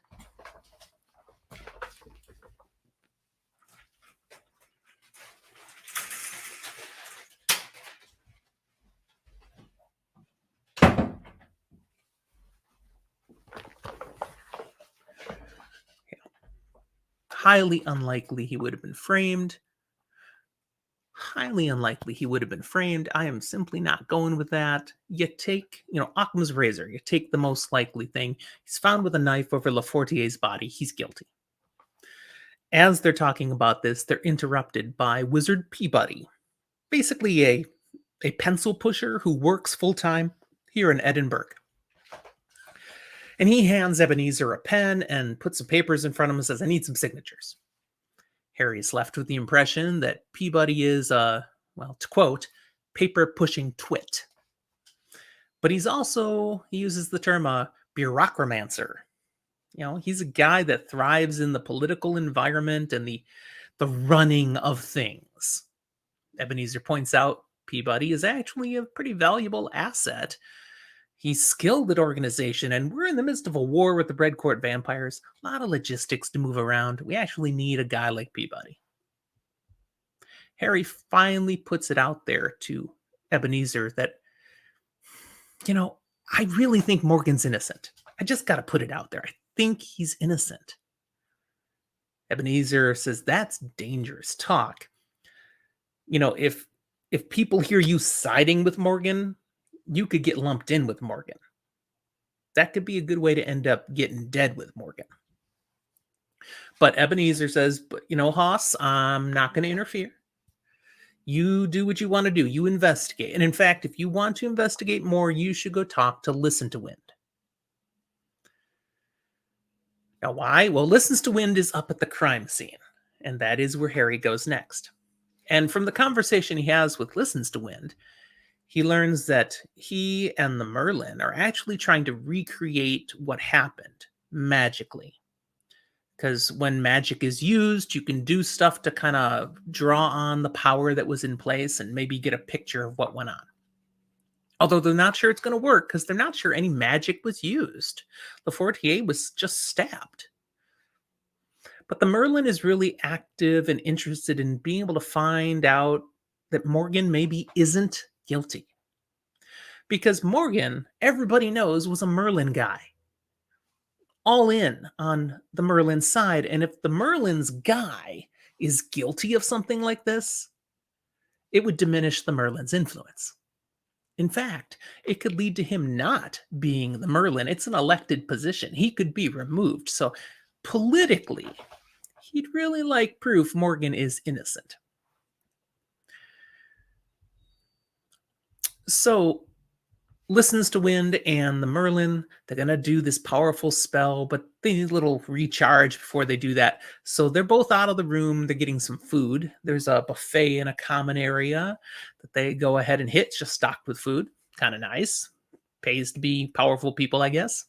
Highly unlikely he would have been framed. Highly unlikely he would have been framed. I am simply not going with that. You take, Occam's razor. You take the most likely thing. He's found with a knife over Lafortier's body. He's guilty. As they're talking about this, they're interrupted by Wizard Peabody, basically a pencil pusher who works full-time here in Edinburgh. And he hands Ebenezer a pen and puts some papers in front of him and says, I need some signatures. Harry is left with the impression that Peabody is, to quote, paper-pushing twit. But he uses the term bureaucramancer. He's a guy that thrives in the political environment and the running of things. Ebenezer points out Peabody is actually a pretty valuable asset. He's skilled at organization, and we're in the midst of a war with the Bread Court vampires. A lot of logistics to move around. We actually need a guy like Peabody. Harry finally puts it out there to Ebenezer that, I really think Morgan's innocent. I just got to put it out there. I think he's innocent. Ebenezer says, that's dangerous talk. If people hear you siding with Morgan, you could get lumped in with Morgan. That could be a good way to end up getting dead with Morgan. But Ebenezer says, Hoss, I'm not going to interfere. You do what you want to do. You investigate. And in fact, if you want to investigate more, you should go talk to Listen to Wind. Now, why? Well, Listens to Wind is up at the crime scene, and that is where Harry goes next. And from the conversation he has with Listens to Wind, he learns that he and the Merlin are actually trying to recreate what happened magically. Because when magic is used, you can do stuff to kind of draw on the power that was in place and maybe get a picture of what went on. Although they're not sure it's going to work because they're not sure any magic was used. Lafortier was just stabbed. But the Merlin is really active and interested in being able to find out that Morgan maybe isn't guilty. Because Morgan, everybody knows, was a Merlin guy. All in on the Merlin side. And if the Merlin's guy is guilty of something like this, it would diminish the Merlin's influence. In fact, it could lead to him not being the Merlin. It's an elected position. He could be removed. So politically, he'd really like proof Morgan is innocent. So Listens to Wind and the Merlin. They're going to do this powerful spell, but they need a little recharge before they do that. So they're both out of the room. They're getting some food. There's a buffet in a common area that they go ahead and hit, just stocked with food. Kind of nice. Pays to be powerful people, I guess.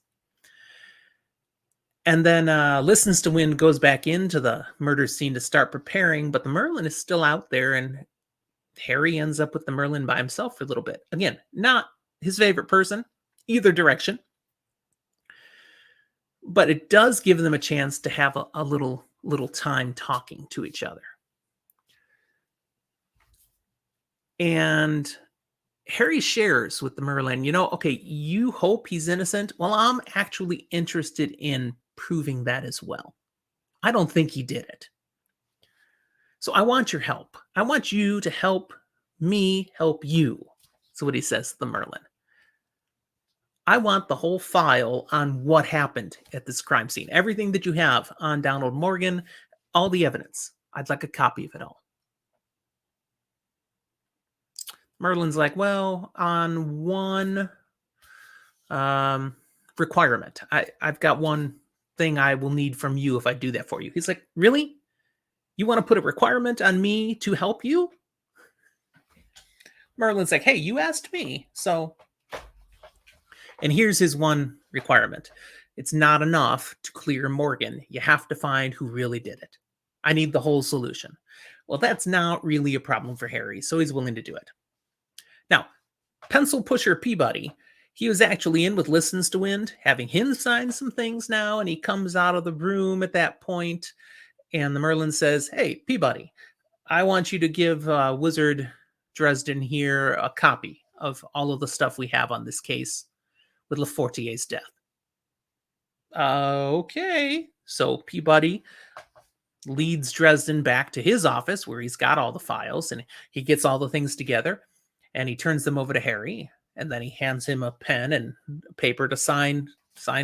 And then Listens to Wind goes back into the murder scene to start preparing, but the Merlin is still out there, and Harry ends up with the Merlin by himself for a little bit. Again, not his favorite person, either direction. But it does give them a chance to have a little time talking to each other. And Harry shares with the Merlin, okay, you hope he's innocent. Well, I'm actually interested in proving that as well. I don't think he did it. So I want your help. I want you to help me help you. That's what he says to the Merlin. I want the whole file on what happened at this crime scene. Everything that you have on Donald Morgan, all the evidence. I'd like a copy of it all. Merlin's like, well, on one requirement. I've got one thing I will need from you if I do that for you. He's like, really? You want to put a requirement on me to help you? Merlin's like, hey, you asked me, so... And here's his one requirement. It's not enough to clear Morgan. You have to find who really did it. I need the whole solution. Well, that's not really a problem for Harry, so he's willing to do it. Now, Pencil Pusher Peabody, he was actually in with Listens to Wind, having him sign some things now, and he comes out of the room at that point, and the Merlin says, hey, Peabody, I want you to give Wizard Dresden here a copy of all of the stuff we have on this case with Lafortier's death. Okay. So Peabody leads Dresden back to his office where he's got all the files, and he gets all the things together, and he turns them over to Harry, and then he hands him a pen and paper to sign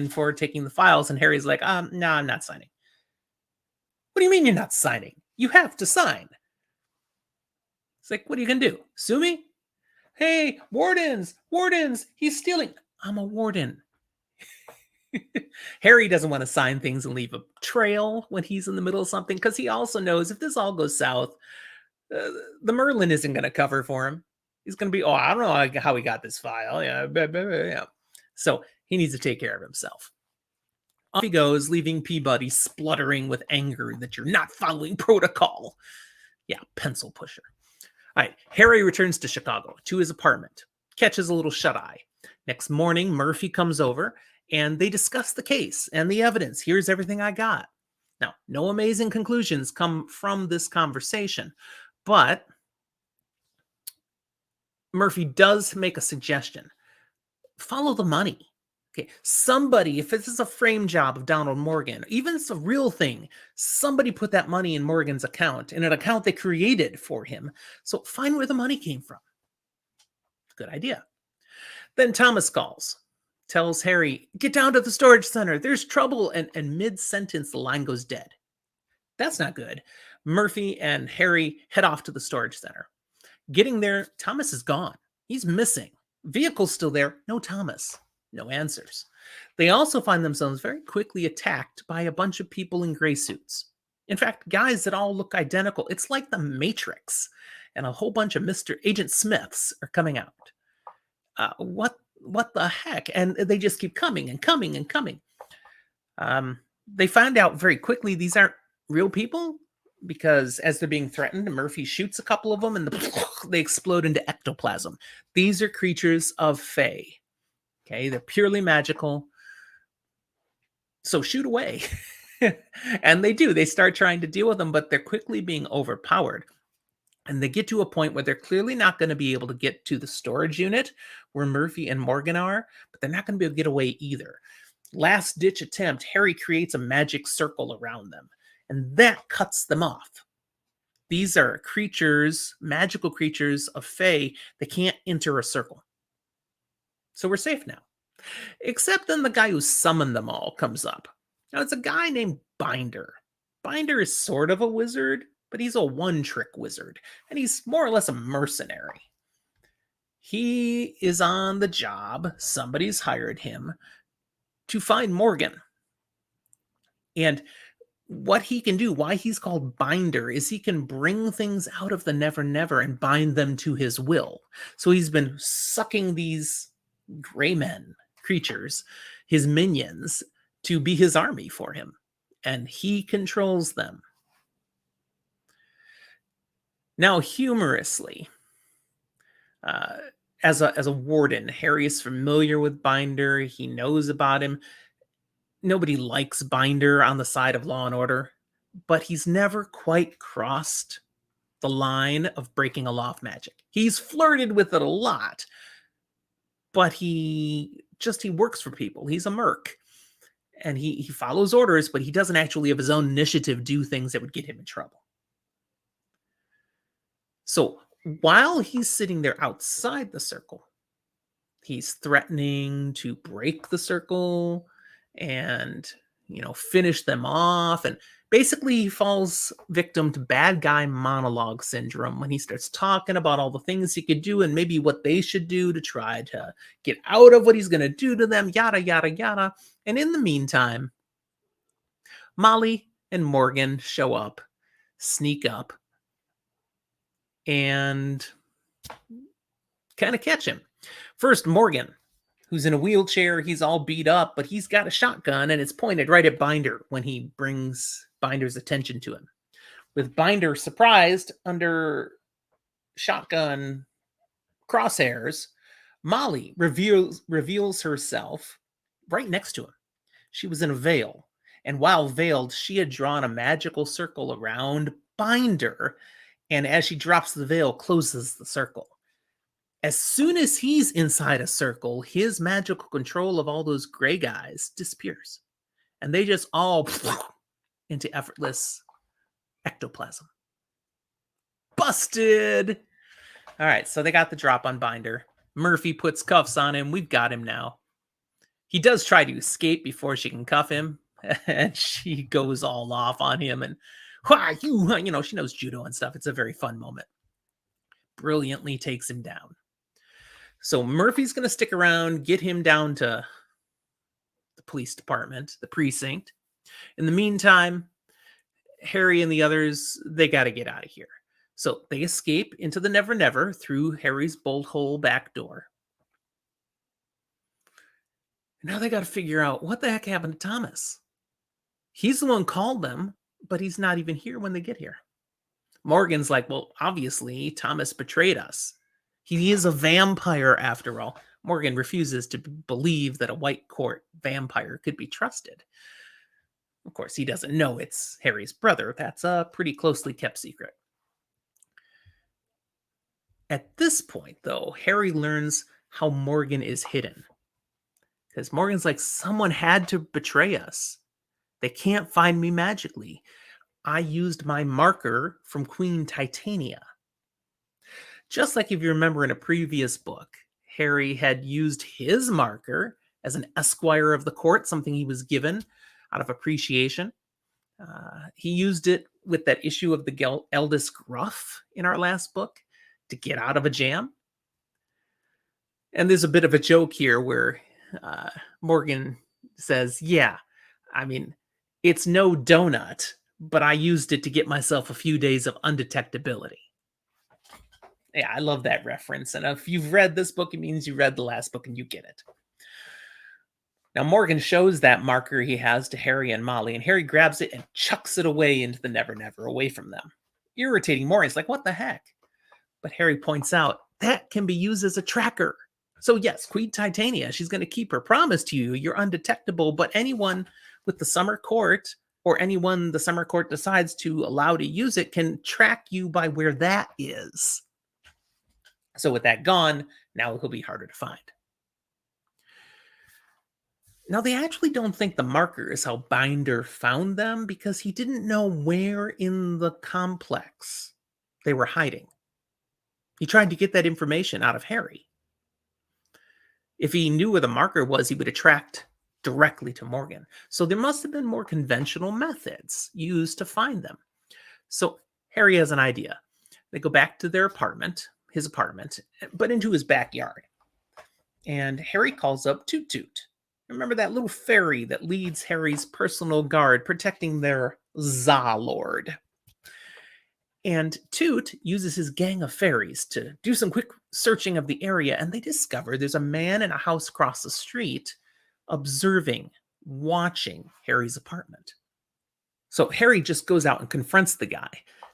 for taking the files, and Harry's like, no, I'm not signing. What do you mean you're not signing? You have to sign. It's like, what are you going to do? Sue me? Hey, wardens, he's stealing. I'm a warden. Harry doesn't want to sign things and leave a trail when he's in the middle of something, because he also knows if this all goes south, the Merlin isn't going to cover for him. He's going to be, I don't know how he got this file. Yeah. So he needs to take care of himself. Off he goes, leaving Peabody spluttering with anger that you're not following protocol. Yeah, Pencil Pusher. All right, Harry returns to Chicago, to his apartment, catches a little shut-eye. Next morning, Murphy comes over, and they discuss the case and the evidence. Here's everything I got. Now, no amazing conclusions come from this conversation, but Murphy does make a suggestion. Follow the money. Okay, somebody, if this is a frame job of Donald Morgan, even if it's a real thing, somebody put that money in Morgan's account, in an account they created for him. So find where the money came from. Good idea. Then Thomas calls, tells Harry, get down to the storage center. There's trouble. And mid-sentence, the line goes dead. That's not good. Murphy and Harry head off to the storage center. Getting there, Thomas is gone. He's missing. Vehicle's still there. No Thomas. No answers. They also find themselves very quickly attacked by a bunch of people in gray suits. In fact, guys that all look identical. It's like the Matrix. And a whole bunch of Mr. Agent Smiths are coming out. What the heck? And they just keep coming and coming and coming. They find out very quickly these aren't real people, because as they're being threatened, Murphy shoots a couple of them and they explode into ectoplasm. These are creatures of Fae. Okay, they're purely magical. So shoot away. And they do. They start trying to deal with them, but they're quickly being overpowered. And they get to a point where they're clearly not going to be able to get to the storage unit where Murphy and Morgan are, but they're not going to be able to get away either. Last ditch attempt, Harry creates a magic circle around them, and that cuts them off. These are creatures, magical creatures of Fae that can't enter a circle. So we're safe now. Except then the guy who summoned them all comes up. Now it's a guy named Binder. Binder is sort of a wizard, but he's a one-trick wizard, and he's more or less a mercenary. He is on the job. Somebody's hired him to find Morgan. And what he can do, why he's called Binder, is he can bring things out of the Never Never and bind them to his will. So he's been sucking these gray men, creatures, his minions, to be his army for him. And he controls them. Now, humorously, uh, as a warden, Harry is familiar with Binder. He knows about him. Nobody likes Binder on the side of law and order, but he's never quite crossed the line of breaking a law of magic. He's flirted with it a lot, but he works for people. He's a merc, and he follows orders, but he doesn't actually of his own initiative do things that would get him in trouble. So while he's sitting there outside the circle, he's threatening to break the circle and, finish them off. And basically, he falls victim to bad guy monologue syndrome when he starts talking about all the things he could do and maybe what they should do to try to get out of what he's going to do to them, yada, yada, yada. And in the meantime, Molly and Morgan show up, sneak up, and kind of catch him. First, Morgan, who's in a wheelchair. He's all beat up, but he's got a shotgun, and it's pointed right at Binder when he brings Binder's attention to him. With Binder surprised under shotgun crosshairs, Molly reveals herself right next to him. She was in a veil, and while veiled, she had drawn a magical circle around Binder, and as she drops the veil, closes the circle. As soon as he's inside a circle, his magical control of all those gray guys disappears. And they just all into effortless ectoplasm. Busted! All right, so they got the drop on Binder. Murphy puts cuffs on him. We've got him now. He does try to escape before she can cuff him. And she goes all off on him. And, she knows judo and stuff. It's a very fun moment. Brilliantly takes him down. So Murphy's going to stick around, get him down to the police department, the precinct. In the meantime, Harry and the others, they got to get out of here. So they escape into the Never Never through Harry's bolt hole back door. Now they got to figure out what the heck happened to Thomas. He's the one who called them, but he's not even here when they get here. Morgan's like, well, obviously Thomas betrayed us. He is a vampire after all. Morgan refuses to believe that a white court vampire could be trusted. Of course, he doesn't know it's Harry's brother. That's a pretty closely kept secret. At this point, though, Harry learns how Morgan is hidden. Because Morgan's like, someone had to betray us. They can't find me magically. I used my marker from Queen Titania. Just like if you remember in a previous book, Harry had used his marker as an esquire of the court, something he was given out of appreciation. He used it with that issue of the eldest Gruff in our last book to get out of a jam. And there's a bit of a joke here where Morgan says, yeah, I mean, it's no donut, but I used it to get myself a few days of undetectability. Yeah, I love that reference. And if you've read this book, it means you read the last book and you get it. Now, Morgan shows that marker he has to Harry and Molly, and Harry grabs it and chucks it away into the Never Never, away from them. Irritating Morgan's like, what the heck? But Harry points out, that can be used as a tracker. So yes, Queen Titania, she's going to keep her promise to you. You're undetectable, but anyone with the Summer Court, or anyone the Summer Court decides to allow to use it, can track you by where that is. So with that gone, now it'll be harder to find. Now, they actually don't think the marker is how Binder found them because he didn't know where in the complex they were hiding. He tried to get that information out of Harry. If he knew where the marker was, he would have tracked directly to Morgan. So there must have been more conventional methods used to find them. So Harry has an idea. They go back to their apartment, his apartment, but into his backyard. And Harry calls up Toot Toot. Remember that little fairy that leads Harry's personal guard, protecting their Za Lord. And Toot uses his gang of fairies to do some quick searching of the area, and they discover there's a man in a house across the street observing, watching Harry's apartment. So Harry just goes out and confronts the guy,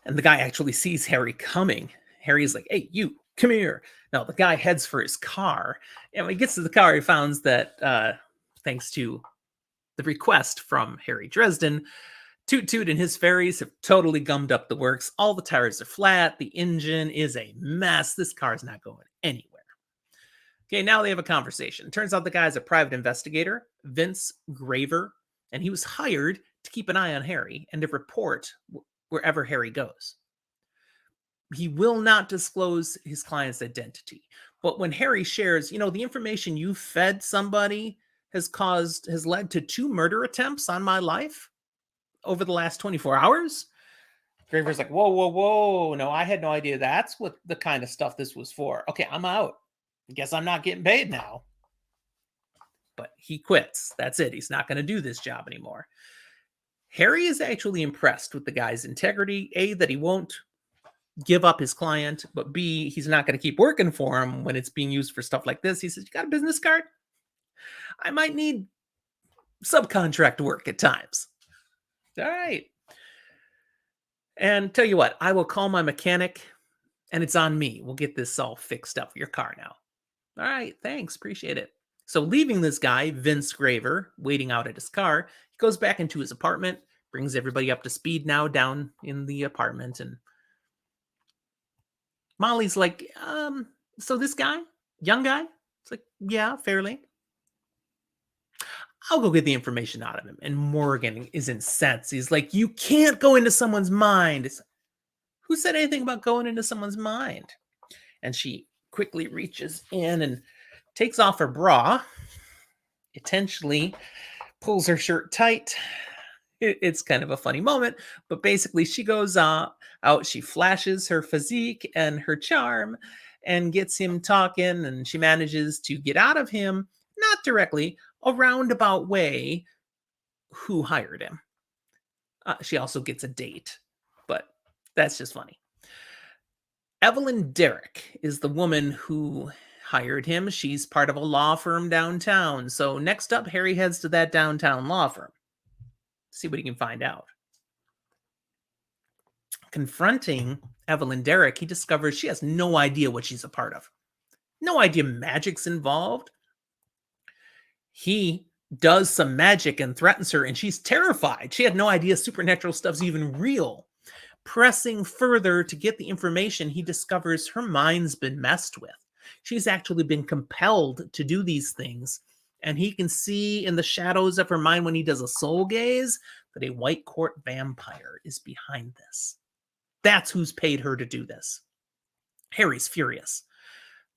and the guy actually sees Harry coming. Harry's like, "Hey, you, come here." Now the guy heads for his car, and when he gets to the car, he finds that thanks to the request from Harry Dresden, Toot Toot and his fairies have totally gummed up the works. All the tires are flat. The engine is a mess. This car's not going anywhere. Okay, now they have a conversation. Turns out the guy's a private investigator, Vince Graver, and he was hired to keep an eye on Harry and to report wherever Harry goes. He will not disclose his client's identity. But when Harry shares, the information you fed somebody has led to 2 murder attempts on my life over the last 24 hours. Graver's like, whoa, whoa, whoa. No, I had no idea that's what the kind of stuff this was for. Okay, I'm out. I guess I'm not getting paid now. But he quits. That's it. He's not going to do this job anymore. Harry is actually impressed with the guy's integrity. A, that he won't give up his client, but B, he's not going to keep working for him when it's being used for stuff like this. He says, "You got a business card? I might need subcontract work at times." All right. And tell you what, I will call my mechanic, and it's on me. We'll get this all fixed up for your car now. All right, thanks. Appreciate it. So leaving this guy, Vince Graver, waiting out at his car, he goes back into his apartment, brings everybody up to speed now down in the apartment. And Molly's like, so this guy, young guy? It's like, yeah, fairly. I'll go get the information out of him. And Morgan is incensed. He's like, you can't go into someone's mind. Who said anything about going into someone's mind? And she quickly reaches in and takes off her bra, intentionally pulls her shirt tight. It's kind of a funny moment, but basically she goes out, she flashes her physique and her charm and gets him talking, and she manages to get out of him, not directly, a roundabout way, who hired him. She also gets a date, but that's just funny. Evelyn Derrick is the woman who hired him. She's part of a law firm downtown. So next up, Harry heads to that downtown law firm. See what he can find out. Confronting Evelyn Derrick, he discovers she has no idea what she's a part of. No idea magic's involved. He does some magic and threatens her, and she's terrified. She had no idea supernatural stuff's even real. Pressing further to get the information, he discovers her mind's been messed with. She's actually been compelled to do these things, and he can see in the shadows of her mind when he does a soul gaze that a white court vampire is behind this. That's who's paid her to do this. Harry's furious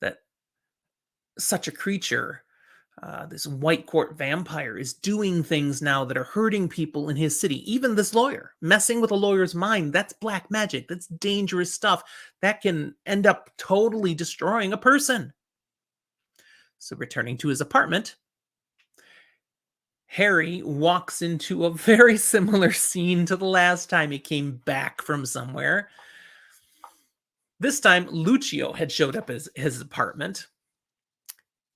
that such a creature, this white court vampire, is doing things now that are hurting people in his city. Even this lawyer, messing with a lawyer's mind, that's black magic. That's dangerous stuff. That can end up totally destroying a person. So returning to his apartment, Harry walks into a very similar scene to the last time he came back from somewhere. This time, Lucio had showed up at his apartment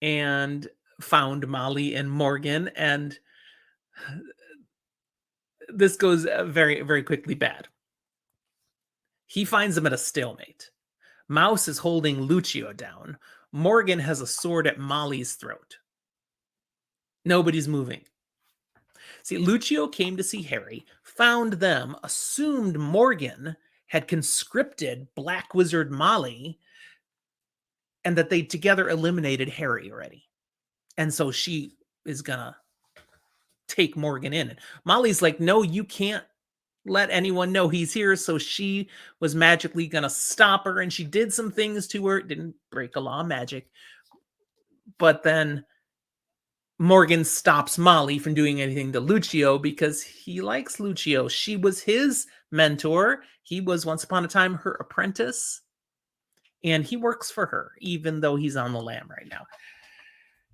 and found Molly and Morgan, and this goes very, very quickly bad. He finds them at a stalemate. Mouse is holding Lucio down. Morgan has a sword at Molly's throat. Nobody's moving. See, Lucio came to see Harry, found them, assumed Morgan had conscripted Black Wizard Molly, and that they together eliminated Harry already. And so she is gonna take Morgan in. And Molly's like, no, you can't let anyone know he's here. So she was magically gonna stop her, and she did some things to her. Didn't break a law of magic. But then Morgan stops Molly from doing anything to Lucio because he likes Lucio. She was his mentor. He was once upon a time her apprentice. and he works for her, even though he's on the lam right now.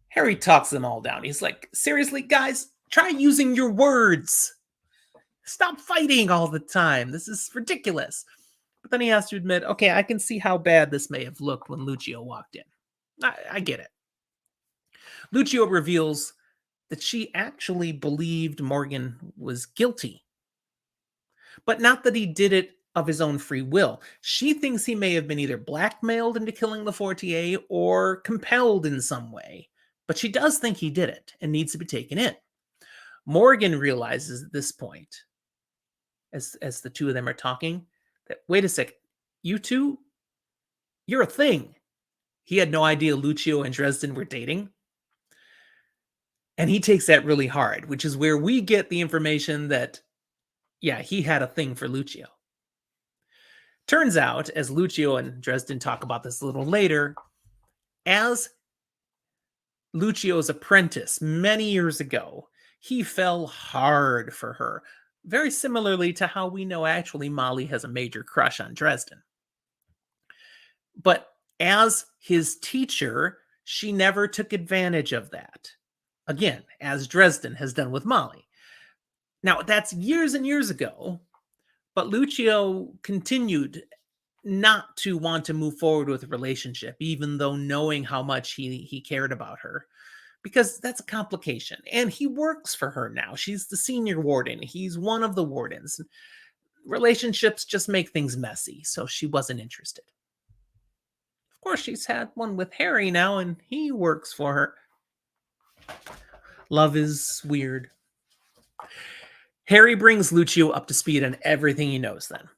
Harry talks them all down. He's like, seriously, guys, try using your words. Stop fighting all the time. This is ridiculous. But then he has to admit, okay, I can see how bad this may have looked when Lucio walked in. I get it. Lucio reveals that she actually believed Morgan was guilty, but not that he did it of his own free will. She thinks he may have been either blackmailed into killing the Fortier or compelled in some way, but she does think he did it and needs to be taken in. Morgan realizes at this point, as the two of them are talking, that, wait a sec, you two, you're a thing. He had no idea Lucio and Dresden were dating. And he takes that really hard, which is where we get the information that, yeah, he had a thing for Lucio. Turns out, as Lucio and Dresden talk about this a little later, as Lucio's apprentice many years ago, he fell hard for her, very similarly to how we know actually Molly has a major crush on Dresden. But as his teacher, she never took advantage of that. Again, as Dresden has done with Molly. Now, that's years and years ago, but Lucio continued not to want to move forward with a relationship, even though knowing how much he cared about her, because that's a complication. And he works for her now. She's the senior warden. He's one of the wardens. Relationships just make things messy, so she wasn't interested. Of course, she's had one with Harry now, and he works for her. Love is weird. Harry brings Lucio up to speed on everything he knows then.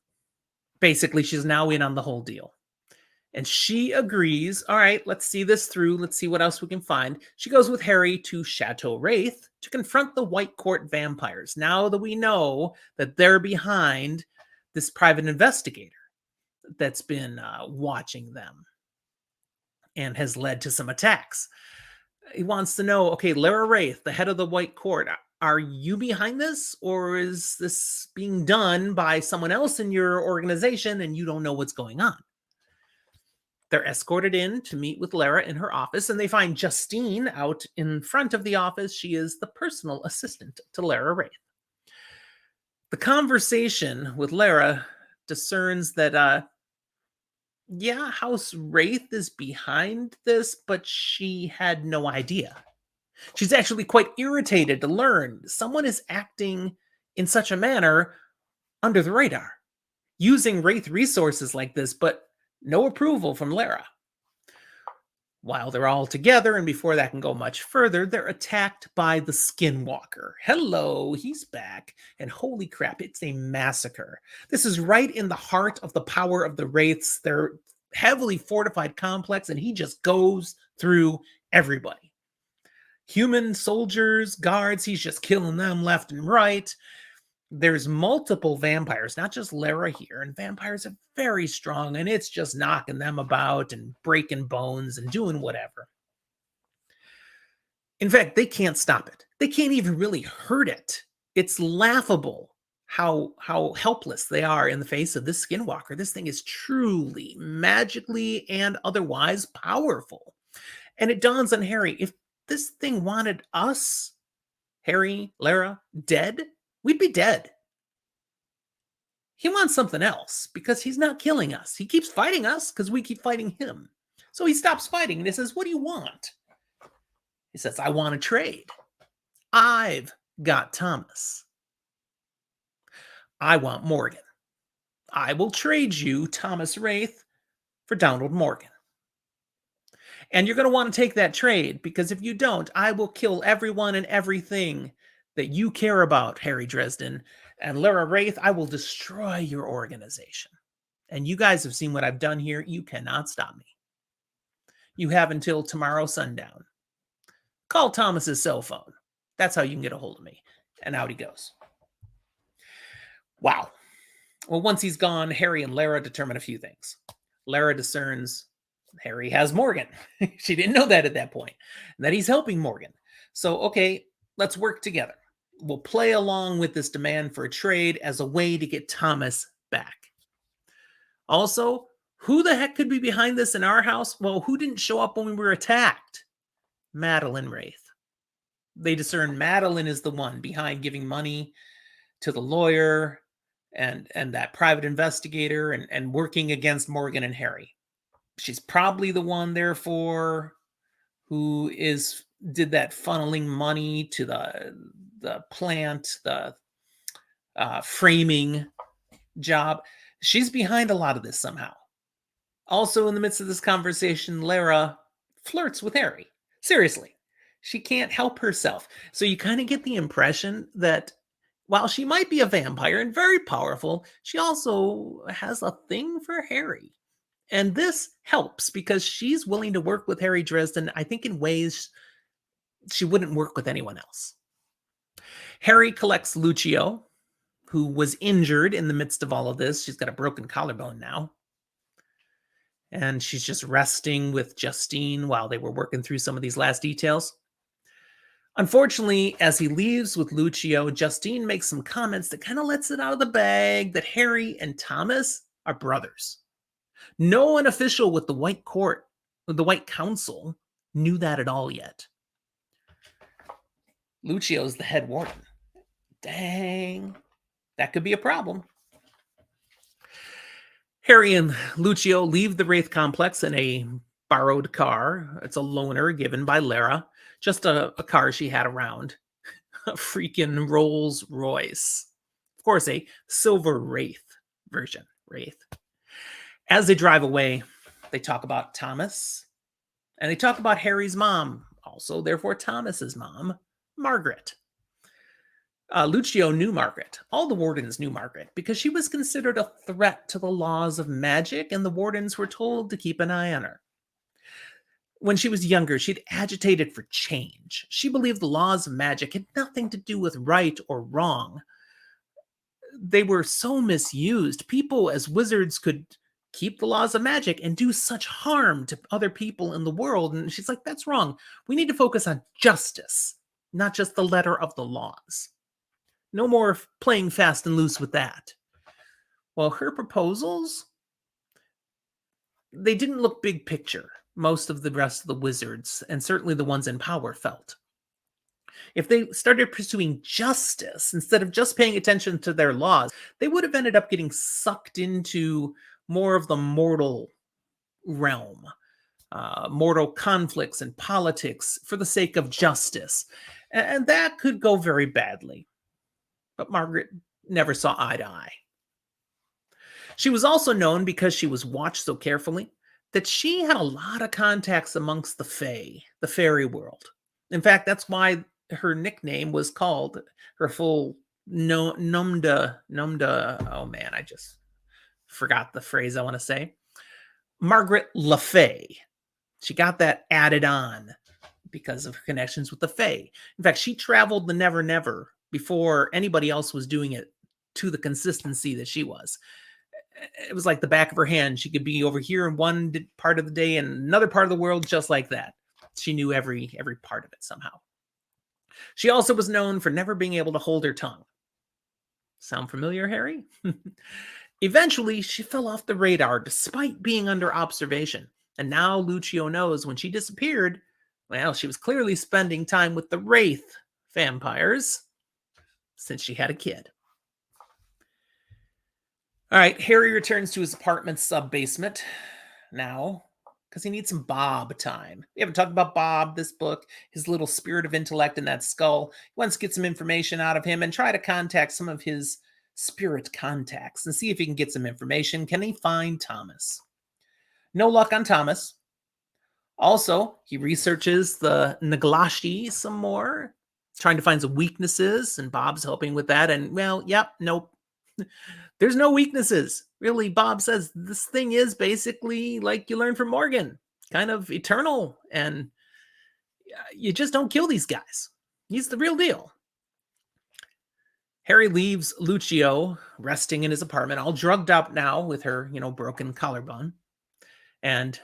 Basically, she's now in on the whole deal. And she agrees, all right, let's see this through. Let's see what else we can find. She goes with Harry to Chateau Wraith to confront the White Court vampires, now that we know that they're behind this private investigator that's been watching them and has led to some attacks. He wants to know, okay, Lara Wraith, the head of the White Court, are you behind this, or is this being done by someone else in your organization and you don't know what's going on? They're escorted in to meet with Lara in her office, and they find Justine out in front of the office. She is the personal assistant to Lara Wraith. The conversation with Lara discerns that yeah, House Wraith is behind this, but she had no idea. She's actually quite irritated to learn someone is acting in such a manner under the radar, using Wraith resources like this, but no approval from Lara. While they're all together, and before that can go much further, they're attacked by the Skinwalker. Hello, he's back. And holy crap, it's a massacre. This is right in the heart of the power of the Wraiths. They're heavily fortified complex, and he just goes through everybody. Human soldiers, guards, he's just killing them left and right. There's multiple vampires, not just Lara here, and vampires are very strong, and it's just knocking them about and breaking bones and doing whatever. In fact, they can't stop it. They can't even really hurt it. It's laughable how helpless they are in the face of this Skinwalker. This thing is truly magically and otherwise powerful. And it dawns on Harry, if this thing wanted us, Harry, Lara, dead, we'd be dead. He wants something else because he's not killing us. He keeps fighting us because we keep fighting him. So he stops fighting and he says, what do you want? He says, I want to trade. I've got Thomas. I want Morgan. I will trade you Thomas Wraith for Donald Morgan. And you're going to want to take that trade, because if you don't, I will kill everyone and everything that you care about, Harry Dresden. And Lara Wraith, I will destroy your organization. And you guys have seen what I've done here. You cannot stop me. You have until tomorrow sundown. Call Thomas's cell phone. That's how you can get a hold of me. And out he goes. Wow. Well, once he's gone, Harry and Lara determine a few things. Lara discerns Harry has Morgan. She didn't know that at that point. That he's helping Morgan. So, okay, let's work together. We'll play along with this demand for a trade as a way to get Thomas back. Also, Who the heck could be behind this in our house? Well, who didn't show up when we were attacked? Madeline Wraith. They discern Madeline is the one behind giving money to the lawyer and that private investigator and working against Morgan and Harry. She's probably the one, therefore, who did that funneling money to the plant, the framing job. She's behind a lot of this somehow. Also, in the midst of this conversation, Lara flirts with Harry. Seriously, she can't help herself. So you kind of get the impression that while she might be a vampire and very powerful, she also has a thing for Harry. And this helps because she's willing to work with Harry Dresden, I think, in ways she wouldn't work with anyone else. Harry collects Lucio, who was injured in the midst of all of this. She's got a broken collarbone now. And she's just resting with Justine while they were working through some of these last details. Unfortunately, as he leaves with Lucio, Justine makes some comments that kind of lets it out of the bag that Harry and Thomas are brothers. No one official with the White Court, the White Council, knew that at all yet. Lucio's the head warden. Dang, that could be a problem. Harry and Lucio leave the Wraith complex in a borrowed car. It's a loaner given by Lara, just a car she had around. A freaking Rolls Royce. Of course, a silver Wraith version. Wraith. As they drive away, they talk about Thomas, and they talk about Harry's mom, also, therefore, Thomas's mom, Margaret. Lucio knew Margaret. All the wardens knew Margaret because she was considered a threat to the laws of magic, and the wardens were told to keep an eye on her. When she was younger, she'd agitated for change. She believed the laws of magic had nothing to do with right or wrong. They were so misused. People as wizards could keep the laws of magic and do such harm to other people in the world. And she's like, that's wrong. We need to focus on justice, not just the letter of the laws. No more playing fast and loose with that. Well, her proposals, they didn't look big picture. Most of the rest of the wizards, and certainly the ones in power, felt. If they started pursuing justice instead of just paying attention to their laws, they would have ended up getting sucked into more of the mortal realm, mortal conflicts and politics for the sake of justice. And that could go very badly. But Margaret never saw eye to eye. She was also known, because she was watched so carefully, that she had a lot of contacts amongst the Fae, the fairy world. In fact, that's why her nickname was called, her full Numda, oh man, I just forgot the phrase I want to say. Margaret Le Fay. She got that added on because of her connections with the Fae. In fact, she traveled the Never Never before anybody else was doing it to the consistency that she was. It was like the back of her hand. She could be over here in one part of the day and another part of the world just like that. She knew every part of it somehow. She also was known for never being able to hold her tongue. Sound familiar, Harry? Eventually, she fell off the radar despite being under observation. And now Lucio knows when she disappeared, well, she was clearly spending time with the Wraith vampires since she had a kid. All right, Harry returns to his apartment's sub-basement now because he needs some Bob time. We haven't talked about Bob this book, his little spirit of intellect in that skull. He wants to get some information out of him and try to contact some of his spirit contacts and see if he can get some information. Can he find Thomas? No luck on Thomas. Also, he researches the Naglashi some more, trying to find some weaknesses, and Bob's helping with that. And, well, yep, nope. There's no weaknesses. Really, Bob says this thing is basically like you learned from Morgan, kind of eternal, and you just don't kill these guys. He's the real deal. Harry leaves Lucio resting in his apartment, all drugged up now with her, broken collarbone. And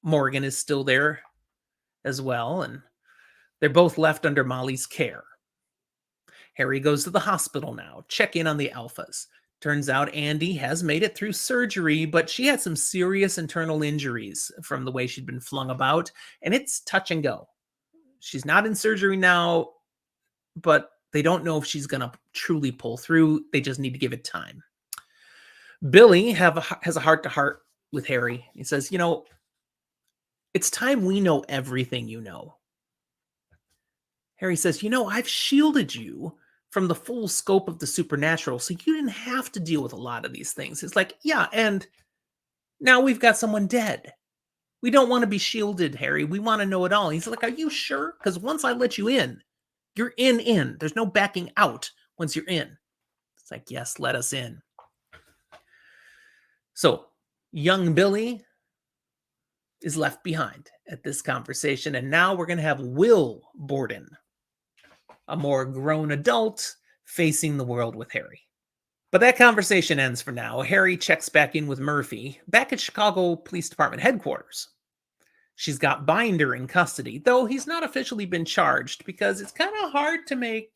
Morgan is still there as well, and they're both left under Molly's care. Harry goes to the hospital now, check in on the alphas. Turns out Andy has made it through surgery, but she had some serious internal injuries from the way she'd been flung about, and it's touch and go. She's not in surgery now, but they don't know if she's going to truly pull through. They just need to give it time. Billy has a heart to heart with Harry. He says, it's time we know everything you know. Harry says, I've shielded you from the full scope of the supernatural, so you didn't have to deal with a lot of these things. It's like, yeah, and now we've got someone dead. We don't want to be shielded, Harry. We want to know it all. He's like, are you sure? Because once I let you in, you're in. There's no backing out once you're in. It's like, yes, let us in. So young Billy is left behind at this conversation, and now we're going to have Will Borden, a more grown adult, facing the world with Harry. But that conversation ends for now. Harry checks back in with Murphy, back at Chicago Police Department headquarters. She's got Binder in custody, though he's not officially been charged because it's kind of hard to make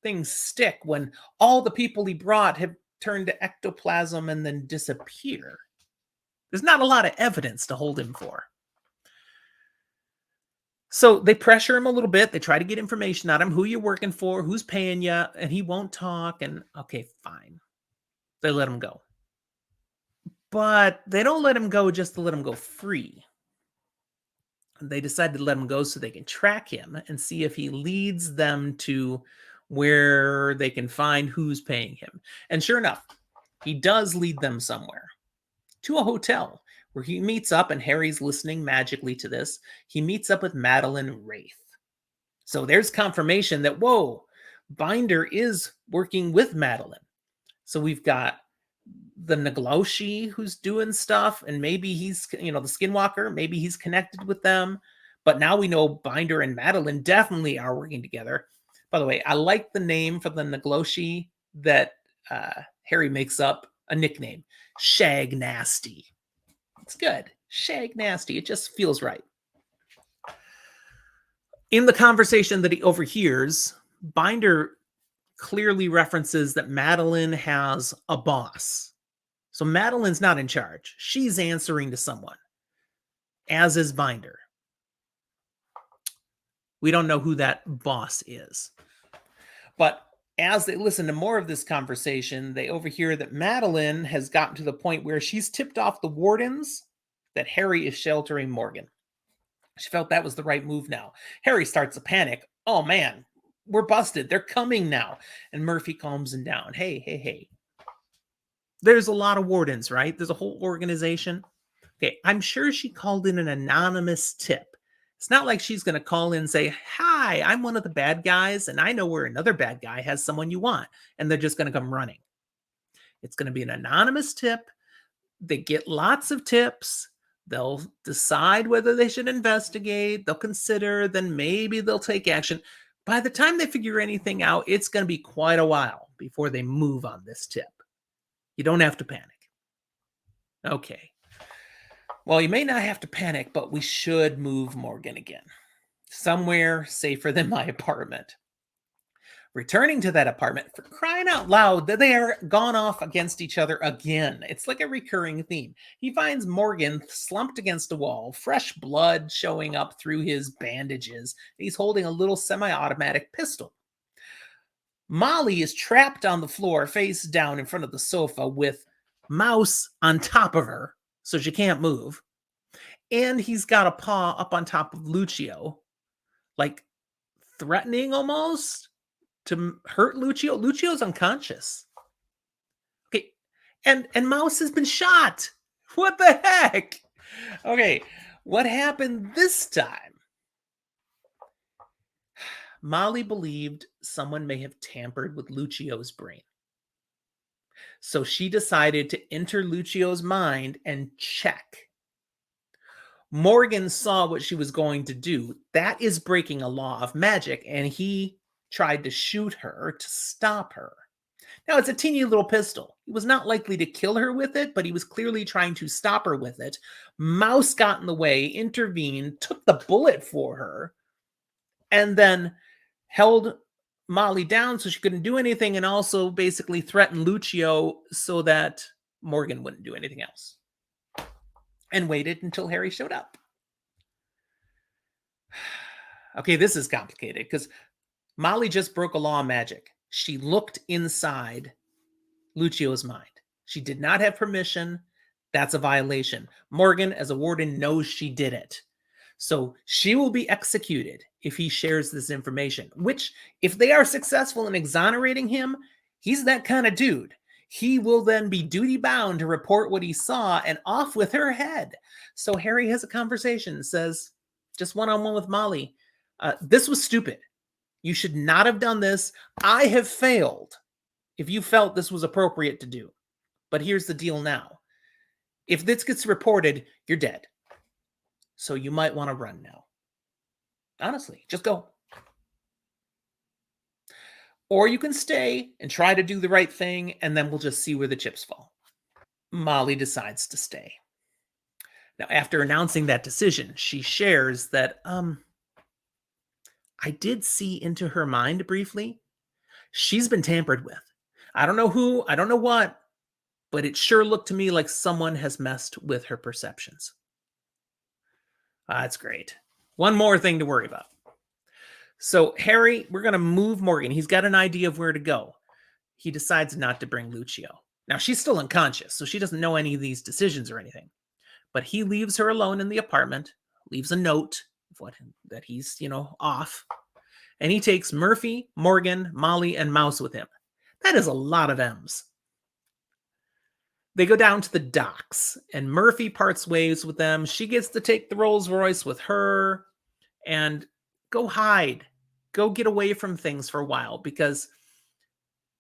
things stick when all the people he brought have turned to ectoplasm and then disappear. There's not a lot of evidence to hold him for. So they pressure him a little bit. They try to get information out of him, who you're working for, who's paying you, and he won't talk. And okay, fine. They let him go. But they don't let him go just to let him go free. They decide to let him go so they can track him and see if he leads them to where they can find who's paying him. And sure enough, he does lead them somewhere, to a hotel where he meets up, and Harry's listening magically to this. He meets up with Madeline Wraith. So there's confirmation that, whoa, Binder is working with Madeline. So we've got the Nagloshi who's doing stuff, and maybe he's, the Skinwalker, maybe he's connected with them. But now we know Binder and Madeline definitely are working together. By the way, I like the name for the Nagloshi that Harry makes up a nickname, Shag Nasty. It's good. Shag Nasty. It just feels right. In the conversation that he overhears, Binder clearly references that Madeline has a boss. So Madeline's not in charge. She's answering to someone, as is Binder. We don't know who that boss is. But as they listen to more of this conversation, they overhear that Madeline has gotten to the point where she's tipped off the wardens that Harry is sheltering Morgan. She felt that was the right move now. Harry starts to panic. Oh man, we're busted. They're coming now. And Murphy calms him down. Hey. There's a lot of wardens, right? There's a whole organization. Okay, I'm sure she called in an anonymous tip. It's not like she's going to call in and say, hi, I'm one of the bad guys, and I know where another bad guy has someone you want, and they're just going to come running. It's going to be an anonymous tip. They get lots of tips. They'll decide whether they should investigate. They'll consider, then maybe they'll take action. By the time they figure anything out, it's going to be quite a while before they move on this tip. You don't have to panic. Okay. Well, you may not have to panic, but we should move Morgan again. Somewhere safer than my apartment. Returning to that apartment, for crying out loud, that they are gone off against each other again. It's like a recurring theme. He finds Morgan slumped against a wall, fresh blood showing up through his bandages. He's holding a little semi-automatic pistol. Molly is trapped on the floor, face down in front of the sofa with Mouse on top of her, so she can't move. And he's got a paw up on top of Lucio, like threatening almost to hurt Lucio. Lucio's unconscious. Okay, and Mouse has been shot. What the heck? Okay, what happened this time? Molly believed someone may have tampered with Lucio's brain. So she decided to enter Lucio's mind and check. Morgan saw what she was going to do. That is breaking a law of magic, and he tried to shoot her to stop her. Now, it's a teeny little pistol. He was not likely to kill her with it, but he was clearly trying to stop her with it. Mouse got in the way, intervened, took the bullet for her, and then held Molly down so she couldn't do anything, and also basically threatened Lucio so that Morgan wouldn't do anything else, and waited until Harry showed up. Okay, this is complicated because Molly just broke a law of magic. She looked inside Lucio's mind. She did not have permission. That's a violation. Morgan, as a warden, knows she did it. So she will be executed if he shares this information, which, if they are successful in exonerating him, he's that kind of dude. He will then be duty bound to report what he saw and off with her head. So Harry has a conversation, says, just one on one with Molly. This was stupid. You should not have done this. I have failed if you felt this was appropriate to do. But here's the deal now. If this gets reported, you're dead. So you might want to run now. Honestly, just go. Or you can stay and try to do the right thing, and then we'll just see where the chips fall. Molly decides to stay. Now, after announcing that decision, she shares that, I did see into her mind briefly. She's been tampered with. I don't know who, I don't know what, but it sure looked to me like someone has messed with her perceptions. That's great. One more thing to worry about. So, Harry, we're going to move Morgan. He's got an idea of where to go. He decides not to bring Lucio. Now, she's still unconscious, so she doesn't know any of these decisions or anything. But he leaves her alone in the apartment, leaves a note of that he's, off. And he takes Murphy, Morgan, Molly, and Mouse with him. That is a lot of M's. They go down to the docks, and Murphy parts ways with them. She gets to take the Rolls Royce with her and go hide. Go get away from things for a while, because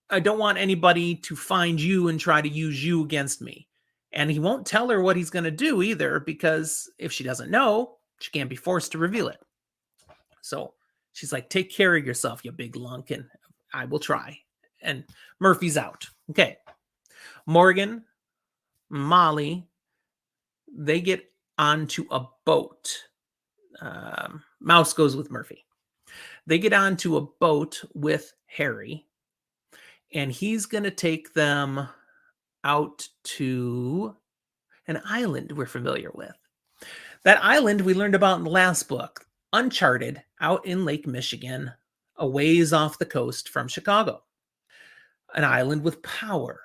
I don't want anybody to find you and try to use you against me. And he won't tell her what he's going to do either, because if she doesn't know, she can't be forced to reveal it. So she's like, take care of yourself, you big lunk, and I will try. And Murphy's out. Okay. Morgan, Molly, they get onto a boat. Mouse goes with Murphy. They get onto a boat with Harry, and he's going to take them out to an island we're familiar with. That island we learned about in the last book, Uncharted, out in Lake Michigan, a ways off the coast from Chicago. An island with power.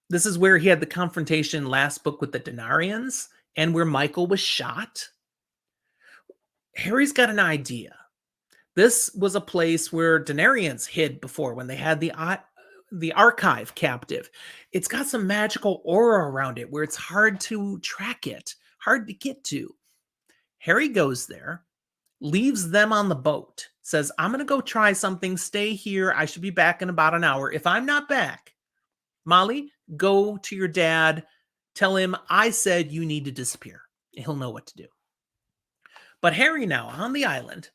This is where he had the confrontation last book with the Denarians, and where Michael was shot. Harry's got an idea. This was a place where Denarians hid before when they had the archive captive. It's got some magical aura around it where it's hard to track it, hard to get to. Harry goes there, leaves them on the boat, says, I'm going to go try something. Stay here. I should be back in about an hour. If I'm not back, Molly, go to your dad. Tell him I said you need to disappear. He'll know what to do. But Harry now on the island,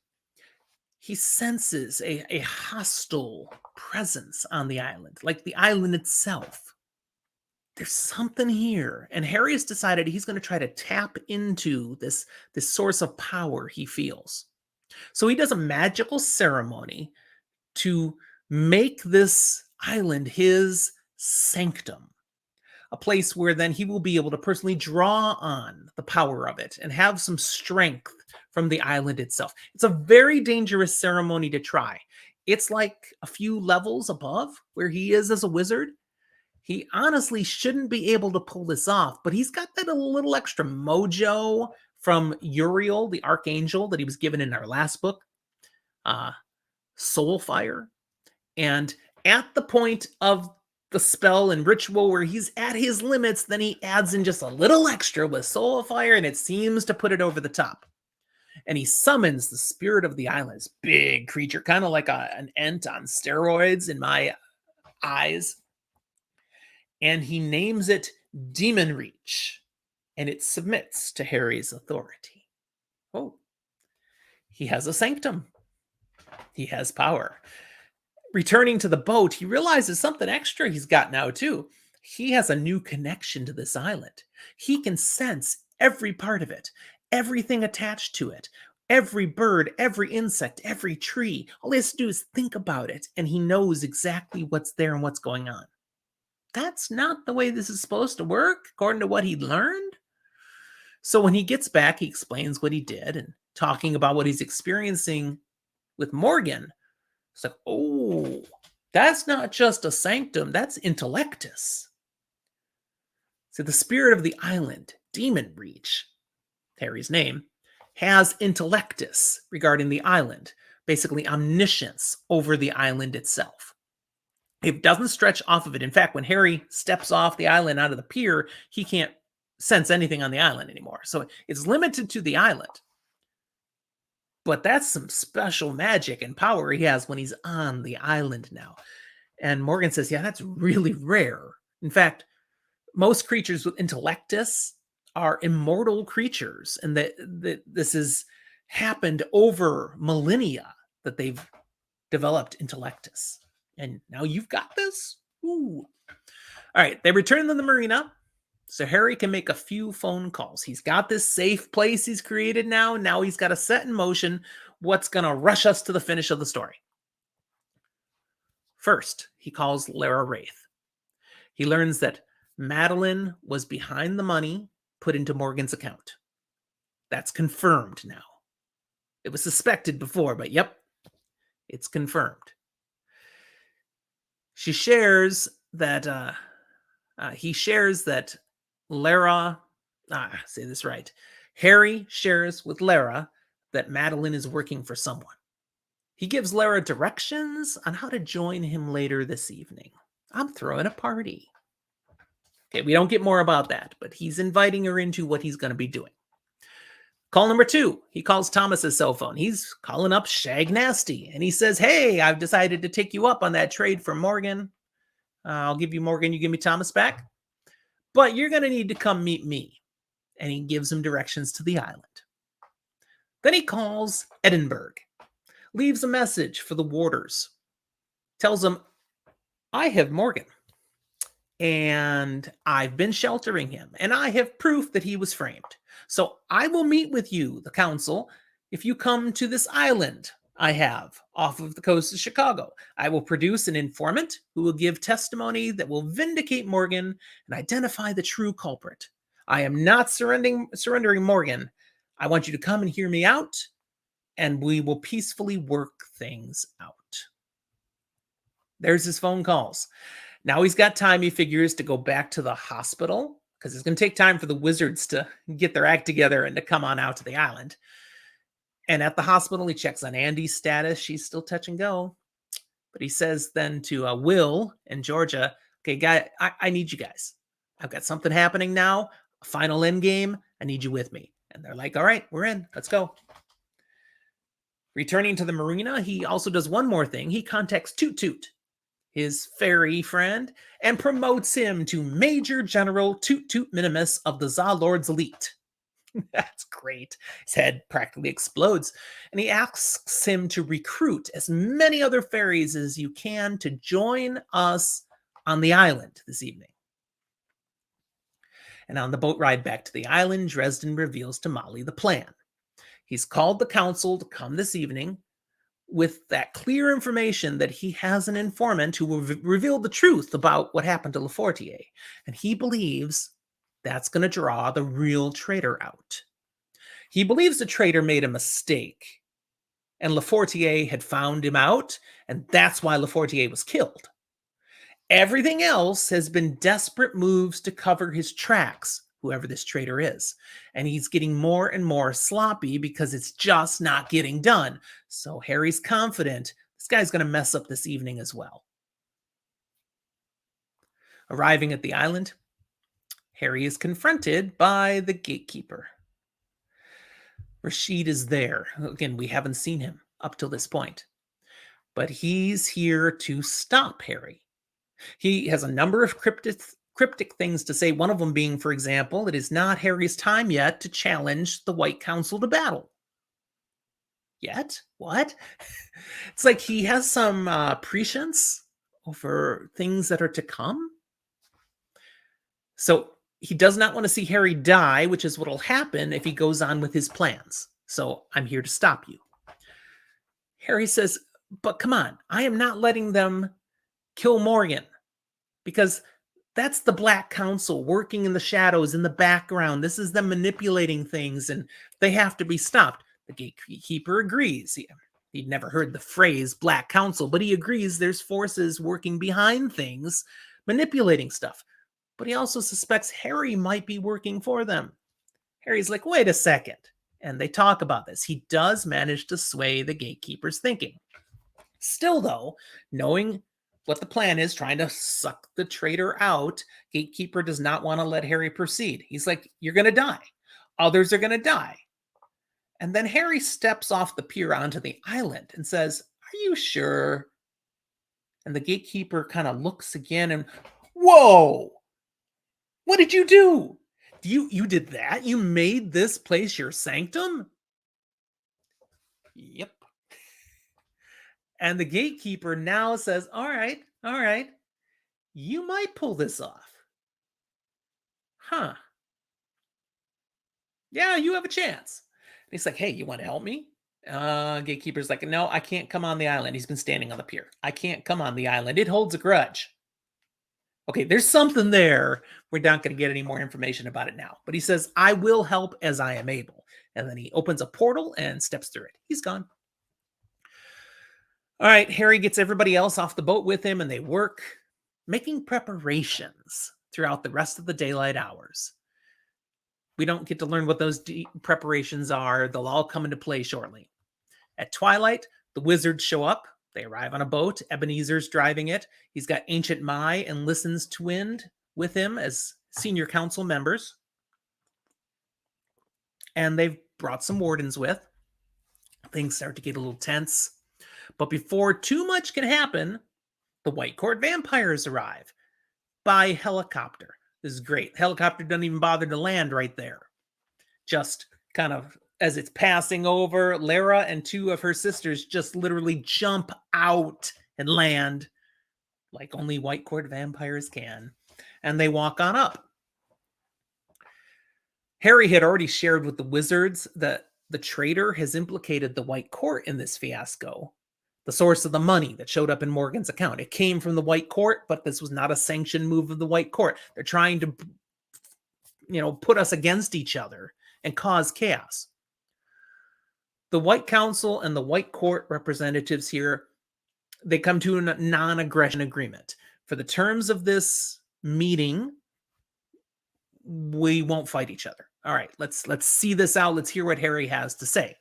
he senses a hostile presence on the island, like the island itself. There's something here. And Harry has decided he's going to try to tap into this source of power he feels. So he does a magical ceremony to make this island his sanctum, a place where then he will be able to personally draw on the power of it and have some strength from the island itself. It's a very dangerous ceremony to try. It's like a few levels above where he is as a wizard. He honestly shouldn't be able to pull this off, but he's got that a little extra mojo from Uriel, the archangel that he was given in our last book, Soul Fire. And at the point of the spell and ritual where he's at his limits, then he adds in just a little extra with Soul Fire, and it seems to put it over the top. And he summons the spirit of the island, this big creature, kind of like an Ent on steroids in my eyes. And he names it Demon Reach, and it submits to Harry's authority. Oh, he has a sanctum. He has power. Returning to the boat, he realizes something extra he's got now, too. He has a new connection to this island. He can sense every part of it, everything attached to it. Every bird, every insect, every tree, all he has to do is think about it, and he knows exactly what's there and what's going on. That's not the way this is supposed to work, according to what he learned. So when he gets back, he explains what he did and talking about what he's experiencing with Morgan. It's like, oh, that's not just a sanctum, that's intellectus. So the spirit of the island, Demon Breach, Harry's name, has intellectus regarding the island, basically omniscience over the island itself. It doesn't stretch off of it. In fact, when Harry steps off the island out of the pier, he can't sense anything on the island anymore. So it's limited to the island. But that's some special magic and power he has when he's on the island now. And Morgan says, yeah, that's really rare. In fact, most creatures with intellectus are immortal creatures, and that this has happened over millennia that they've developed intellectus. And now you've got this? Ooh. All right, they return to the marina, so Harry can make a few phone calls. He's got this safe place he's created now. Now he's got to set in motion what's going to rush us to the finish of the story. First, he calls Lara Wraith. He learns that Madeline was behind the money put into Morgan's account. That's confirmed now. It was suspected before, but yep, it's confirmed. She shares that he shares that Lara, say this right. Harry shares with Lara that Madeline is working for someone. He gives Lara directions on how to join him later this evening. I'm throwing a party. Okay, we don't get more about that, but he's inviting her into what he's going to be doing. Call number 2, he calls Thomas's cell phone. He's calling up Shag Nasty, and he says, hey, I've decided to take you up on that trade for Morgan. I'll give you Morgan, you give me Thomas back. But you're going to need to come meet me. And he gives him directions to the island. Then he calls Edinburgh, leaves a message for the warders, tells them, I have Morgan, and I've been sheltering him, and I have proof that he was framed. So I will meet with you, the council, if you come to this island I have off of the coast of Chicago. I will produce an informant who will give testimony that will vindicate Morgan and identify the true culprit. I am not surrendering Morgan. I want you to come and hear me out, and we will peacefully work things out. There's his phone calls. Now he's got time, he figures, to go back to the hospital, because it's going to take time for the wizards to get their act together and to come on out to the island. And at the hospital, he checks on Andy's status. She's still touch and go. But he says then to Will and Georgia, okay, guy, I need you guys. I've got something happening now, a final end game. I need you with me. And they're like, all right, we're in. Let's go. Returning to the marina, he also does one more thing. He contacts Toot Toot, his fairy friend, and promotes him to Major General Toot Toot Minimus of the Zalord's Elite. That's great. His head practically explodes, and he asks him to recruit as many other fairies as you can to join us on the island this evening. And on the boat ride back to the island, Dresden reveals to Molly the plan. He's called the council to come this evening with that clear information that he has an informant who will reveal the truth about what happened to Lefortier. And he believes that's going to draw the real traitor out. He believes the traitor made a mistake, and Lefortier had found him out, and that's why Lefortier was killed. Everything else has been desperate moves to cover his tracks, whoever this traitor is. And he's getting more and more sloppy because it's just not getting done. So Harry's confident this guy's going to mess up this evening as well. Arriving at the island, Harry is confronted by the gatekeeper. Rashid is there. Again, we haven't seen him up till this point. But he's here to stop Harry. He has a number of cryptic things to say, one of them being, for example, it is not Harry's time yet to challenge the White Council to battle. Yet? What? It's like he has some prescience over things that are to come. So he does not want to see Harry die, which is what will happen if he goes on with his plans. So I'm here to stop you. Harry says, but come on, I am not letting them kill Morgan because that's the Black Council working in the shadows in the background. This is them manipulating things and they have to be stopped. The gatekeeper agrees. He'd never heard the phrase Black Council, but he agrees there's forces working behind things, manipulating stuff. But he also suspects Harry might be working for them. Harry's like, wait a second. And they talk about this. He does manage to sway the gatekeeper's thinking. Still, though, knowing what the plan is, trying to suck the traitor out, gatekeeper does not want to let Harry proceed. He's like, you're going to die. Others are going to die. And then Harry steps off the pier onto the island and says, are you sure? And the gatekeeper kind of looks again and, whoa, what did you do? You did that? You made this place your sanctum? Yep. And the gatekeeper now says, all right, you might pull this off. Huh. Yeah, you have a chance. And he's like, hey, you want to help me? Gatekeeper's like, no, I can't come on the island. He's been standing on the pier. I can't come on the island. It holds a grudge. Okay, there's something there. We're not going to get any more information about it now. But he says, I will help as I am able. And then he opens a portal and steps through it. He's gone. All right, Harry gets everybody else off the boat with him, and they work, making preparations throughout the rest of the daylight hours. We don't get to learn what those preparations are. They'll all come into play shortly. At twilight, the wizards show up. They arrive on a boat. Ebenezer's driving it. He's got Ancient Mai and Listens to Wind with him as senior council members. And they've brought some wardens with. Things start to get a little tense. But before too much can happen, the White Court vampires arrive by helicopter. This is great. Helicopter doesn't even bother to land right there. Just kind of as it's passing over, Lara and two of her sisters just literally jump out and land like only White Court vampires can. And they walk on up. Harry had already shared with the wizards that the traitor has implicated the White Court in this fiasco. The source of the money that showed up in Morgan's account. It came from the White Court, but this was not a sanctioned move of the White Court. They're trying to, put us against each other and cause chaos. The White Council and the White Court representatives here, they come to a non-aggression agreement. For the terms of this meeting, we won't fight each other. All right, let's see this out. Let's hear what Harry has to say.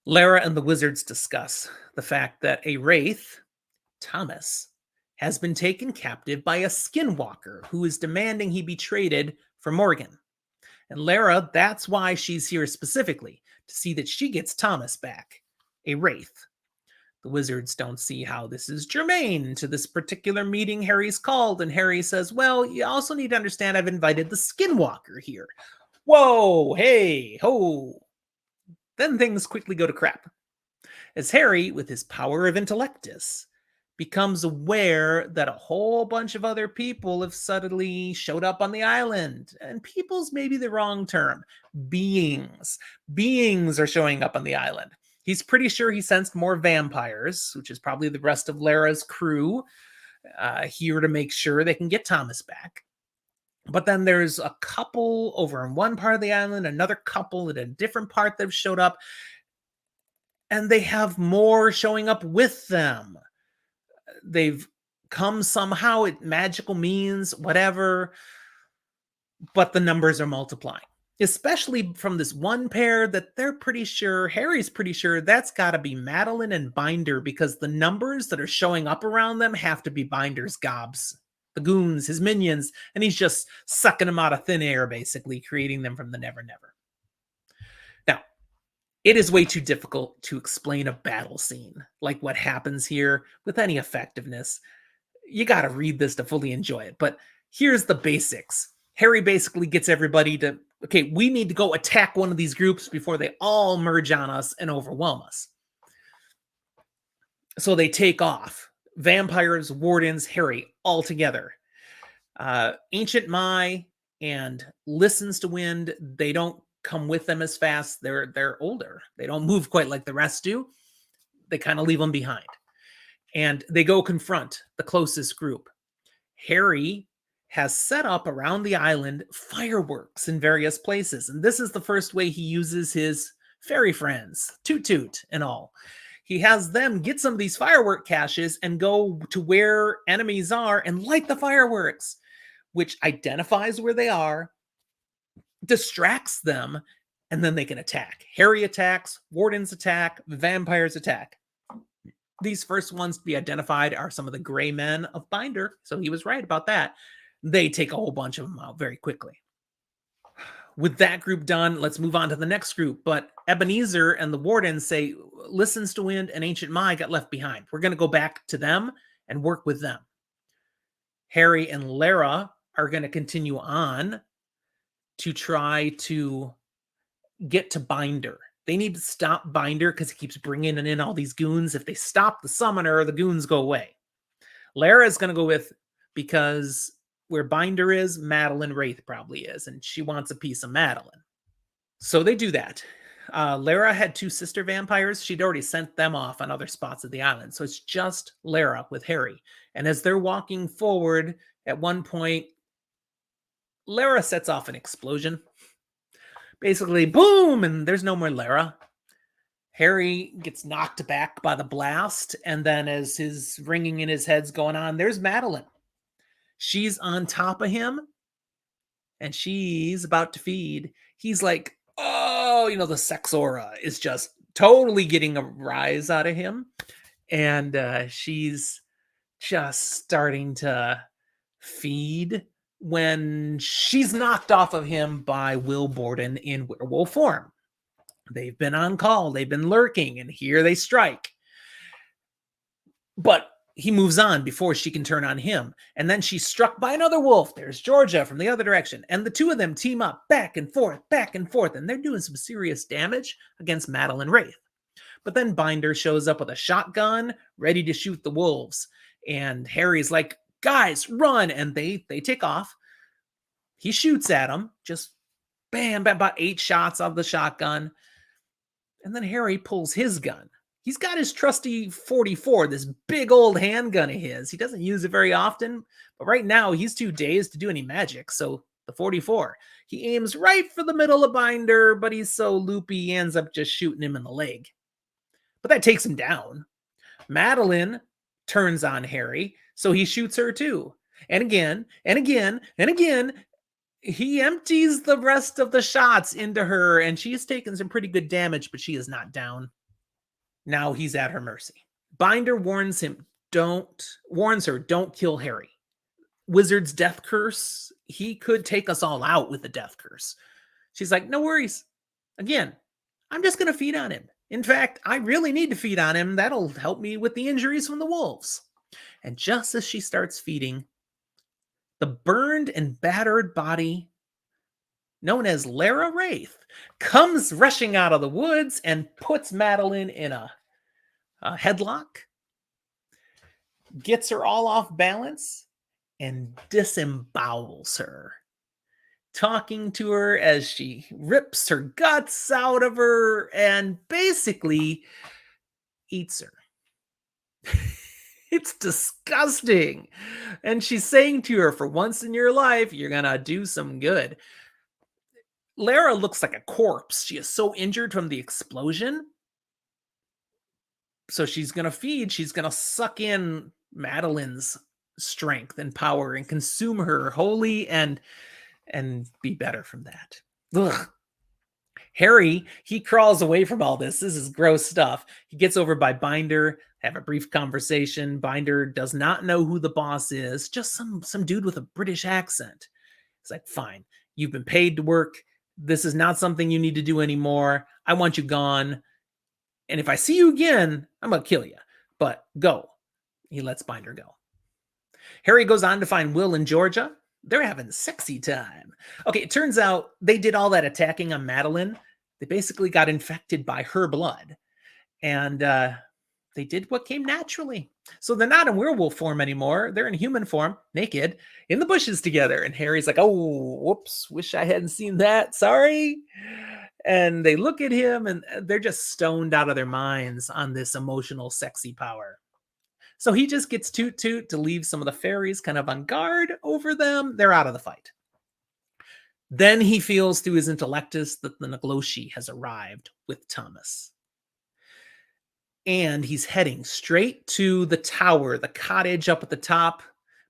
Lara and the wizards discuss the fact that a wraith, Thomas, has been taken captive by a skinwalker who is demanding he be traded for Morgan. And Lara, that's why she's here specifically, to see that she gets Thomas back, a wraith. The wizards don't see how this is germane to this particular meeting Harry's called, and Harry says, well, you also need to understand I've invited the skinwalker here. Whoa, hey, ho. Then things quickly go to crap. As Harry, with his power of intellectus, becomes aware that a whole bunch of other people have suddenly showed up on the island. And people's maybe the wrong term. Beings. Beings are showing up on the island. He's pretty sure he sensed more vampires, which is probably the rest of Lara's crew, here to make sure they can get Thomas back. But then there's a couple over in one part of the island, another couple at a different part that have showed up, and they have more showing up with them. They've come somehow at magical means, whatever, but the numbers are multiplying, especially from this one pair that they're pretty sure, Harry's pretty sure that's got to be Madeline and Binder, because the numbers that are showing up around them have to be Binder's gobs. The goons, his minions, and he's just sucking them out of thin air, basically, creating them from the never never. Now, it is way too difficult to explain a battle scene like what happens here with any effectiveness. You got to read this to fully enjoy it, but here's the basics. Harry basically gets everybody to, okay, we need to go attack one of these groups before they all merge on us and overwhelm us. So they take off. Vampires, wardens, Harry, all together. Ancient Mai and Listens to Wind, they don't come with them as fast. They're older. They don't move quite like the rest do. They kind of leave them behind. And they go confront the closest group. Harry has set up around the island fireworks in various places. And this is the first way he uses his fairy friends, Toot Toot and all. He has them get some of these firework caches and go to where enemies are and light the fireworks, which identifies where they are, distracts them, and then they can attack. Harry attacks, wardens attack, vampires attack. These first ones to be identified are some of the gray men of Binder, so he was right about that. They take a whole bunch of them out very quickly. With that group done, let's move on to the next group. But Ebenezer and the wardens say, Listens to Wind and Ancient Mai got left behind. We're going to go back to them and work with them. Harry and Lara are going to continue on to try to get to Binder. They need to stop Binder because he keeps bringing in all these goons. If they stop the summoner, the goons go away. Lara is going to go with, because where Binder is, Madeline Wraith probably is, and she wants a piece of Madeline. So they do that. Lara had 2 sister vampires. She'd already sent them off on other spots of the island. So it's just Lara with Harry. And as they're walking forward, at one point, Lara sets off an explosion. Basically, boom, and there's no more Lara. Harry gets knocked back by the blast, and then as his ringing in his head's going on, there's Madeline. She's on top of him, and she's about to feed. He's like, oh, the sex aura is just totally getting a rise out of him, and she's just starting to feed when she's knocked off of him by Will Borden in werewolf form. They've been on call. They've been lurking, and here they strike. But he moves on before she can turn on him. And then she's struck by another wolf. There's Georgia from the other direction. And the two of them team up back and forth. And they're doing some serious damage against Madeline Wraith. But then Binder shows up with a shotgun, ready to shoot the wolves. And Harry's like, guys, run. And they take off. He shoots at them. Just bam, about 8 shots of the shotgun. And then Harry pulls his gun. He's got his trusty 44, this big old handgun of his. He doesn't use it very often, but right now he's too dazed to do any magic. So the 44, he aims right for the middle of Binder, but he's so loopy, he ends up just shooting him in the leg. But that takes him down. Madeline turns on Harry, so he shoots her too. And again, he empties the rest of the shots into her, and she's taken some pretty good damage, but she is not down. Now he's at her mercy. Binder warns her, don't kill Harry. Wizard's death curse, he could take us all out with the death curse. She's like, no worries. Again, I'm just going to feed on him. In fact, I really need to feed on him. That'll help me with the injuries from the wolves. And just as she starts feeding, the burned and battered body, known as Lara Wraith, comes rushing out of the woods and puts Madeline in a headlock, gets her all off balance, and disembowels her, talking to her as she rips her guts out of her and basically eats her. It's disgusting. And she's saying to her, for once in your life, you're going to do some good. Lara looks like a corpse. She is so injured from the explosion. So she's going to feed. She's going to suck in Madeline's strength and power and consume her wholly and be better from that. Ugh. Harry, he crawls away from all this. This is gross stuff. He gets over by Binder, have a brief conversation. Binder does not know who the boss is, just some dude with a British accent. It's like, fine, you've been paid to work. This is not something you need to do anymore. I want you gone. And if I see you again, I'm going to kill you. But go. He lets Binder go. Harry goes on to find Will and Georgia. They're having sexy time. Okay, it turns out they did all that attacking on Madeline. They basically got infected by her blood. And They did what came naturally. So they're not in werewolf form anymore. They're in human form, naked, in the bushes together. And Harry's like, oh, whoops, wish I hadn't seen that. Sorry. And they look at him and they're just stoned out of their minds on this emotional, sexy power. So he just gets Toot Toot to leave some of the fairies kind of on guard over them. They're out of the fight. Then he feels through his intellectus that the Nagloshi has arrived with Thomas. And he's heading straight to the tower, the cottage up at the top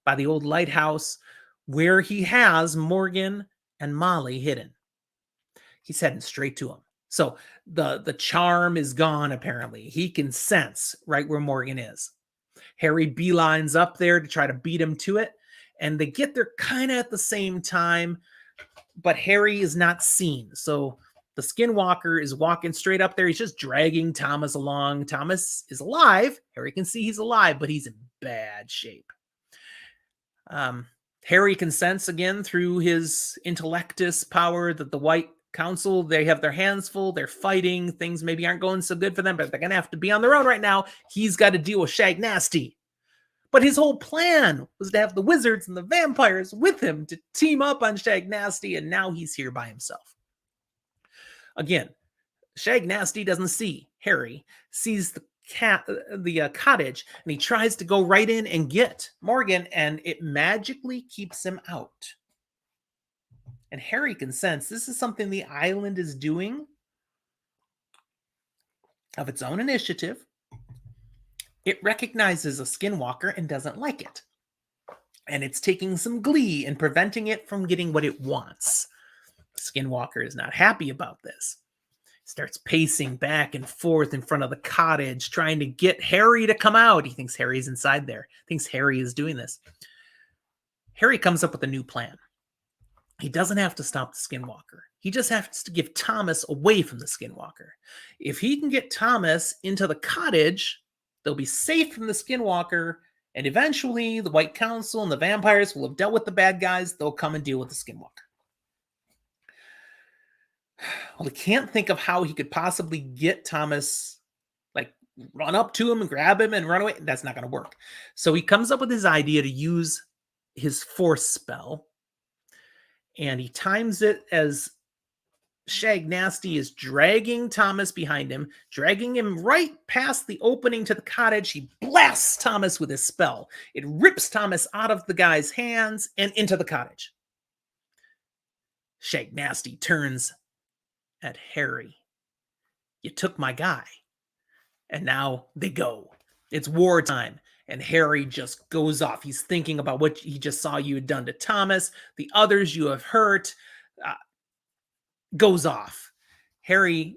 by the old lighthouse, where he has Morgan and Molly hidden. He's heading straight to them. So the charm is gone, apparently. He can sense right where Morgan is. Harry beelines up there to try to beat him to it, and they get there kind of at the same time, but Harry is not seen. So the skinwalker is walking straight up there. He's just dragging Thomas along. Thomas is alive. Harry can see he's alive, but he's in bad shape. Harry can sense again through his intellectus power that the White Council, they have their hands full. They're fighting. Things maybe aren't going so good for them, but they're going to have to be on their own right now. He's got to deal with Shag Nasty. But his whole plan was to have the wizards and the vampires with him to team up on Shag Nasty, and now he's here by himself. Again, Shag Nasty doesn't see Harry, sees the cottage, and he tries to go right in and get Morgan, and it magically keeps him out. And Harry can sense this is something the island is doing of its own initiative. It recognizes a skinwalker and doesn't like it. And it's taking some glee in preventing it from getting what it wants. Skinwalker is not happy about this. He starts pacing back and forth in front of the cottage, trying to get Harry to come out. He thinks Harry's inside there. Thinks Harry is doing this. Harry comes up with a new plan. He doesn't have to stop the skinwalker. He just has to give Thomas away from the skinwalker. If he can get Thomas into the cottage, they'll be safe from the skinwalker, and eventually the White Council and the vampires will have dealt with the bad guys. They'll come and deal with the skinwalker. Well, he can't think of how he could possibly get Thomas, like run up to him and grab him and run away. That's not going to work. So he comes up with his idea to use his force spell, and he times it as Shag Nasty is dragging Thomas behind him, dragging him right past the opening to the cottage. He blasts Thomas with his spell. It rips Thomas out of the guy's hands and into the cottage. Shag Nasty turns at Harry. You took my guy. And now they go. It's wartime. And Harry just goes off. He's thinking about what he just saw you had done to Thomas, the others you have hurt. Goes off. Harry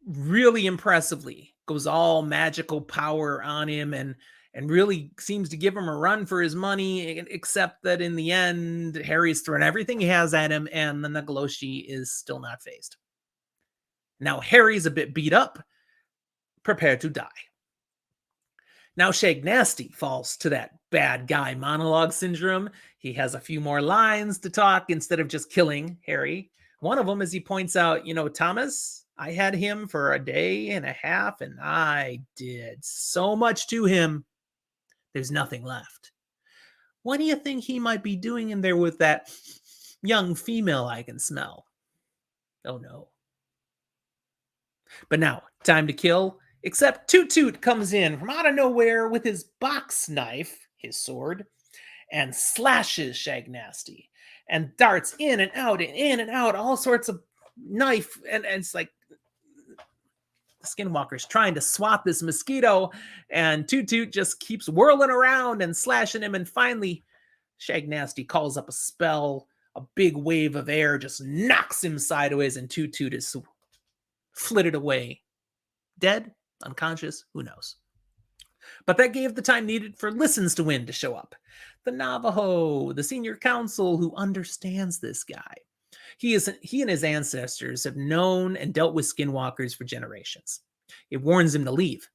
really impressively goes all magical power on him and really seems to give him a run for his money, except that in the end, Harry's thrown everything he has at him, and the Nagloshi is still not phased. Now Harry's a bit beat up, prepared to die. Now Shag Nasty falls to that bad guy monologue syndrome. He has a few more lines to talk instead of just killing Harry. One of them is he points out, Thomas, I had him for a day and a half, and I did so much to him. There's nothing left. What do you think he might be doing in there with that young female I can smell? Oh, no. But now, time to kill, except Toot Toot comes in from out of nowhere with his box knife, his sword, and slashes Shag Nasty. And darts in and out, all sorts of knife. And it's like the skinwalker's trying to swat this mosquito. And Toot Toot just keeps whirling around and slashing him. And finally, Shag Nasty calls up a spell. A big wave of air just knocks him sideways. And Toot Toot is flitted away. Dead? Unconscious? Who knows? But that gave the time needed for Listens to Win to show up. The Navajo, the senior council who understands this guy. He and his ancestors have known and dealt with skinwalkers for generations. It warns him to leave.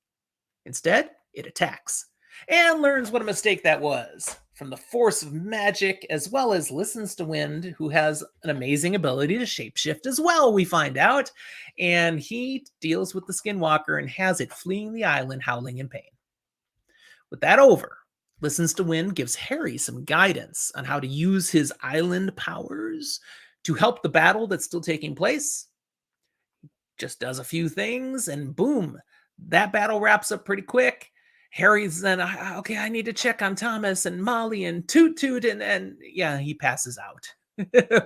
Instead, it attacks. and learns what a mistake that was from the force of magic, as well as listens to Wind, who has an amazing ability to shapeshift as well, we find out. And he deals with the Skinwalker and has it fleeing the island, howling in pain. With that over, listens to Wind gives Harry some guidance on how to use his island powers to help the battle that's still taking place. Just does a few things, and boom, that battle wraps up pretty quick. Harry's then, okay, I need to check on Thomas and Molly and Toot Toot, and yeah, he passes out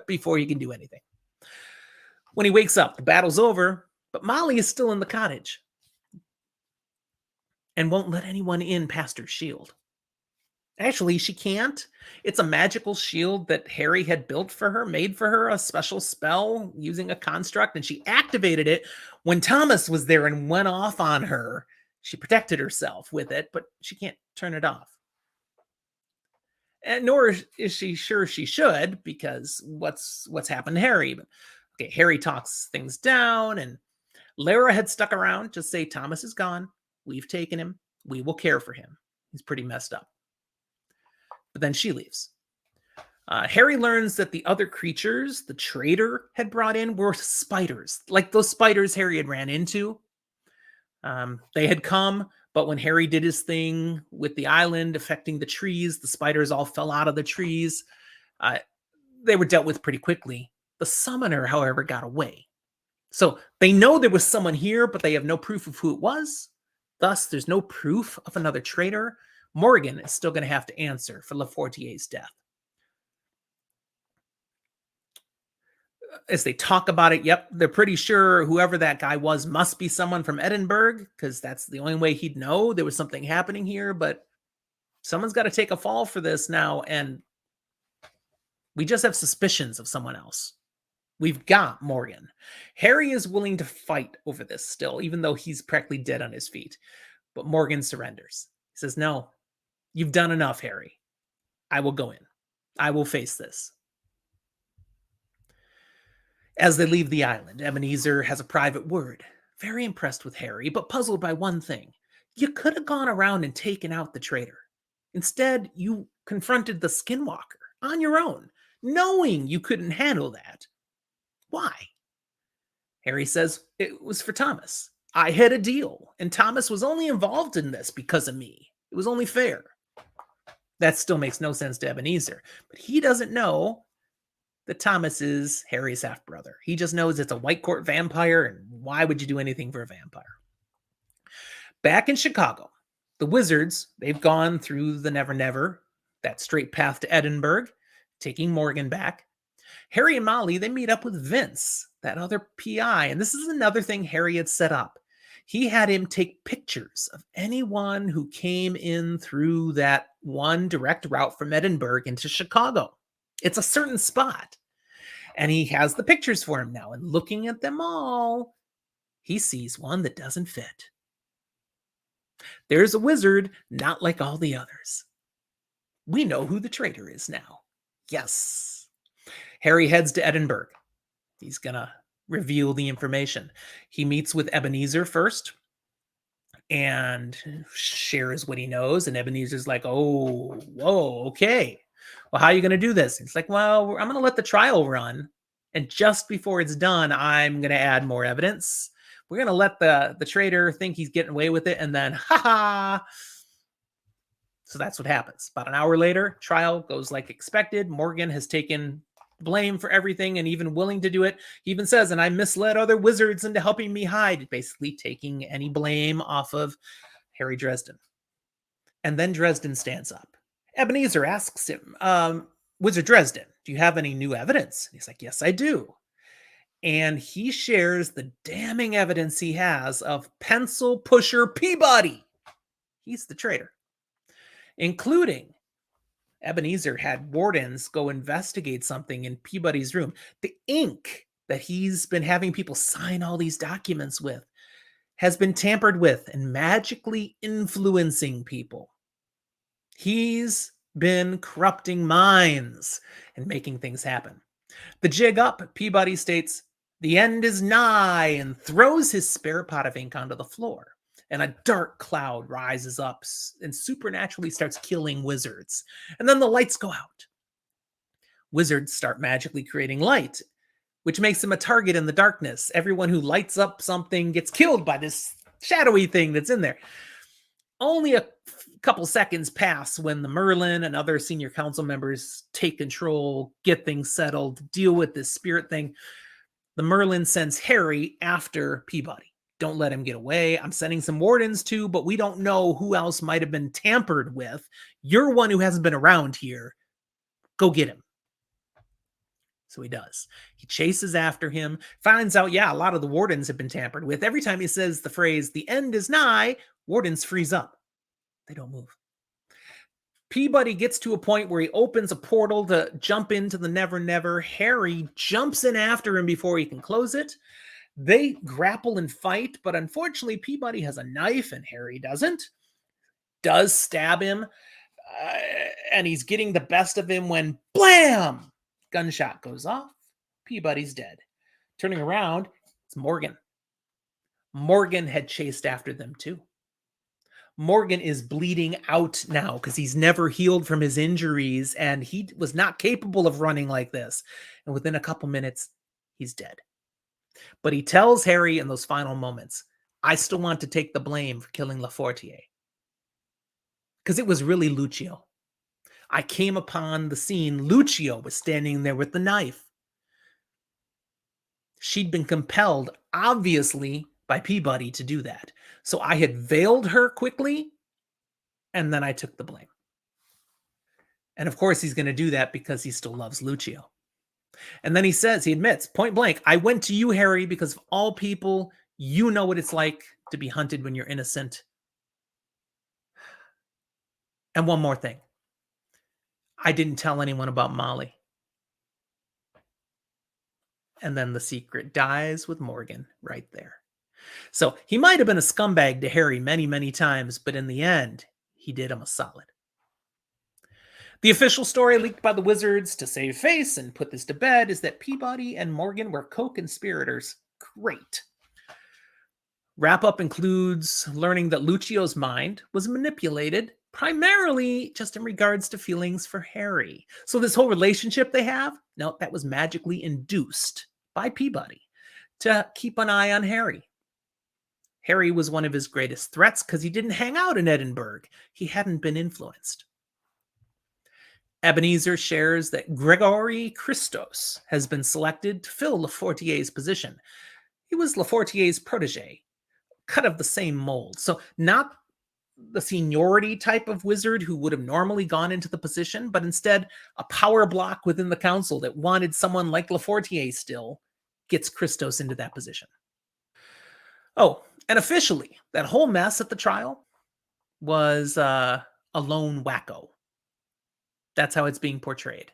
before he can do anything. When he wakes up, the battle's over, but Molly is still in the cottage and won't let anyone in past her shield. Actually, she can't. It's a magical shield that Harry had built for her, made for her, a special spell using a construct, and she activated it when Thomas was there and went off on her. She protected herself with it, but she can't turn it off. And nor is she sure she should, because what's happened to Harry? But okay, Harry talks things down, and Lara had stuck around to say Thomas is gone. We've taken him. We will care for him. He's pretty messed up. But then she leaves. Harry learns that the other creatures the traitor had brought in were spiders, like those spiders Harry had ran into. They had come, but when Harry did his thing with the island affecting the trees, the spiders all fell out of the trees. They were dealt with pretty quickly. The summoner, however, got away. So they know there was someone here, but they have no proof of who it was. Thus, there's no proof of another traitor. Morgan is still going to have to answer for Lafortier's death. As they talk about it, yep, they're pretty sure whoever that guy was must be someone from Edinburgh, because that's the only way he'd know there was something happening here. But someone's got to take a fall for this now, and we just have suspicions of someone else. We've got Morgan. Harry is willing to fight over this still, even though he's practically dead on his feet. But Morgan surrenders. He says, no, you've done enough, Harry. I will go in. I will face this. As they leave the island, Ebenezer has a private word. Very impressed with Harry, but puzzled by one thing. You could have gone around and taken out the traitor. Instead, you confronted the Skinwalker on your own, knowing you couldn't handle that. Why? Harry says, it was for Thomas. I had a deal, and Thomas was only involved in this because of me. It was only fair. That still makes no sense to Ebenezer, but he doesn't know that Thomas is Harry's half-brother. He just knows it's a White Court vampire, and why would you do anything for a vampire? Back in Chicago, the Wizards, they've gone through the Never Never, that straight path to Edinburgh, taking Morgan back. Harry and Molly, they meet up with Vince, that other PI, and this is another thing Harry had set up. He had him take pictures of anyone who came in through that one direct route from Edinburgh into Chicago. It's a certain spot. And he has the pictures for him now. And looking at them all, he sees one that doesn't fit. There's a wizard not like all the others. We know who the traitor is now. Yes. Harry heads to Edinburgh. He's going to reveal the information. He meets with Ebenezer first and shares what he knows. And Ebenezer's like, oh, whoa, okay. Well, how are you going to do this? It's like, well, I'm going to let the trial run. And just before it's done, I'm going to add more evidence. We're going to let the traitor think he's getting away with it. And then, ha. So that's what happens. About an hour later, trial goes like expected. Morgan has taken blame for everything and even willing to do it. He even says, and I misled other wizards into helping me hide, basically taking any blame off of Harry Dresden. And then Dresden stands up. Ebenezer asks him, Wizard Dresden, do you have any new evidence? And he's like, yes, I do. And he shares the damning evidence he has of Pencil Pusher Peabody. He's the traitor. Including Ebenezer had wardens go investigate something in Peabody's room. The ink that he's been having people sign all these documents with has been tampered with and magically influencing people. He's been corrupting minds and making things happen. The jig up, Peabody states, the end is nigh, and throws his spare pot of ink onto the floor. and a dark cloud rises up and supernaturally starts killing wizards. And then the lights go out. Wizards start magically creating light, which makes them a target in the darkness. Everyone who lights up something gets killed by this shadowy thing that's in there. Only a couple seconds pass when the Merlin and other senior council members take control, get things settled, deal with this spirit thing. The Merlin sends Harry after Peabody. Don't let him get away. I'm sending some wardens too, but we don't know who else might have been tampered with. You're one who hasn't been around here. Go get him. So he does. He chases after him, finds out, yeah, a lot of the wardens have been tampered with. Every time he says the phrase, the end is nigh, wardens freeze up. They don't move. Peabody gets to a point where he opens a portal to jump into the Never Never. Harry jumps in after him before he can close it. They grapple and fight, but unfortunately, Peabody has a knife and Harry doesn't. Does stab him, and he's getting the best of him when blam! Gunshot goes off. Peabody's dead. Turning around, it's Morgan. Morgan had chased after them too. Morgan is bleeding out now because he's never healed from his injuries and he was not capable of running like this. And within a couple minutes, he's dead. But he tells Harry in those final moments, I still want to take the blame for killing Lafortier. Because it was really Lucio. I came upon the scene. Lucio was standing there with the knife. She'd been compelled, obviously, by Peabody to do that. So I had veiled her quickly, and then I took the blame. And of course, he's going to do that because he still loves Lucio. And then he admits, point blank, I went to you, Harry, because of all people, you know what it's like to be hunted when you're innocent. And one more thing. I didn't tell anyone about Molly. And then the secret dies with Morgan right there. So he might have been a scumbag to Harry many, many times, but in the end, he did him a solid. The official story leaked by the Wizards to save face and put this to bed is that Peabody and Morgan were co-conspirators. Great. Wrap-up includes learning that Lucio's mind was manipulated primarily just in regards to feelings for Harry. So this whole relationship they have, no, that was magically induced by Peabody to keep an eye on Harry. Harry was one of his greatest threats because he didn't hang out in Edinburgh. He hadn't been influenced. Ebenezer shares that Gregory Christos has been selected to fill Lafortier's position. He was Lafortier's protege, cut of the same mold. So not the seniority type of wizard who would have normally gone into the position, but instead a power block within the council that wanted someone like Lafortier still gets Christos into that position. Oh, and officially, that whole mess at the trial was a lone wacko. That's how it's being portrayed.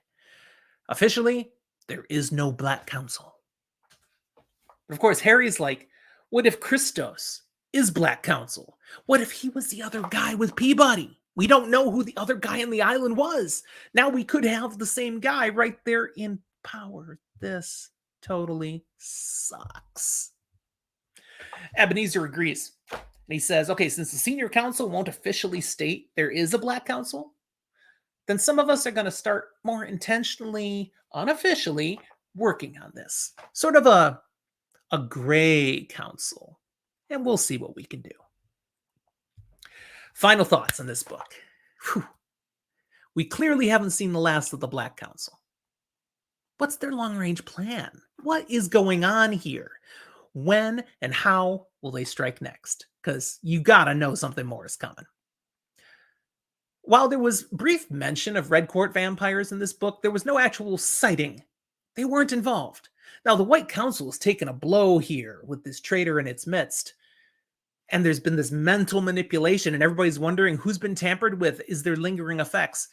Officially, there is no Black Council. But of course, Harry's like, what if Christos is Black Council? What if he was the other guy with Peabody? We don't know who the other guy on the island was. Now we could have the same guy right there in power. This totally sucks. Ebenezer agrees. And he says, okay, since the senior council won't officially state there is a Black Council, then some of us are going to start more intentionally, unofficially, working on this. Sort of a gray council. And we'll see what we can do. Final thoughts on this book. Whew. We clearly haven't seen the last of the Black Council. What's their long-range plan? What is going on here? When and how will they strike next? Because you gotta know something more is coming. While there was brief mention of Red Court vampires in this book, there was no actual sighting. They weren't involved. Now, the White Council has taken a blow here with this traitor in its midst. And there's been this mental manipulation, and everybody's wondering who's been tampered with. Is there lingering effects?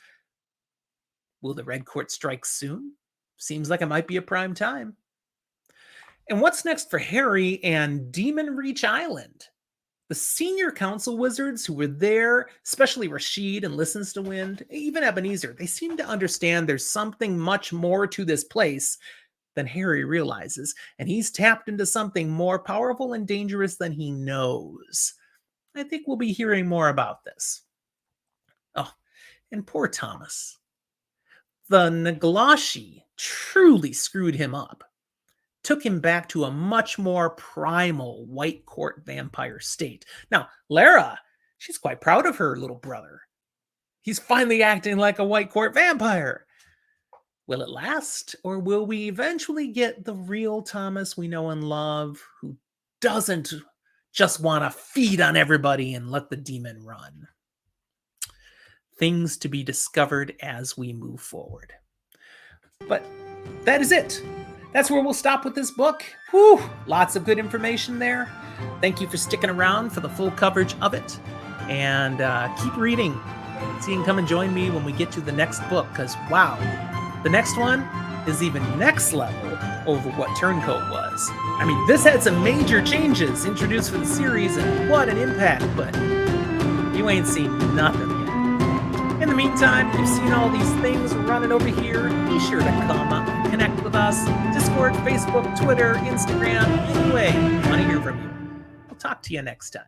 Will the Red Court strike soon? Seems like it might be a prime time. And what's next for Harry and Demon Reach Island? The senior council wizards who were there, especially Rashid and Listens to Wind, even Ebenezer, they seem to understand there's something much more to this place than Harry realizes, and he's tapped into something more powerful and dangerous than he knows. I think we'll be hearing more about this. Oh, and poor Thomas. The Naglashi truly screwed him up, took him back to a much more primal white court vampire state. Now, Lara, she's quite proud of her little brother. He's finally acting like a white court vampire. Will it last, or will we eventually get the real Thomas we know and love, who doesn't just want to feed on everybody and let the demon run? Things to be discovered as we move forward. But that is it. That's where we'll stop with this book. Whew, lots of good information there. Thank you for sticking around for the full coverage of it. And keep reading. So you can come and join me when we get to the next book, because wow, the next one is even next level over what Turncoat was. I mean, this had some major changes introduced for the series, and what an impact, but you ain't seen nothing yet. In the meantime, you've seen all these things running over here. Be sure to come up and connect with us. Discord, Facebook, Twitter, Instagram. Anyway, we want to hear from you. I'll talk to you next time.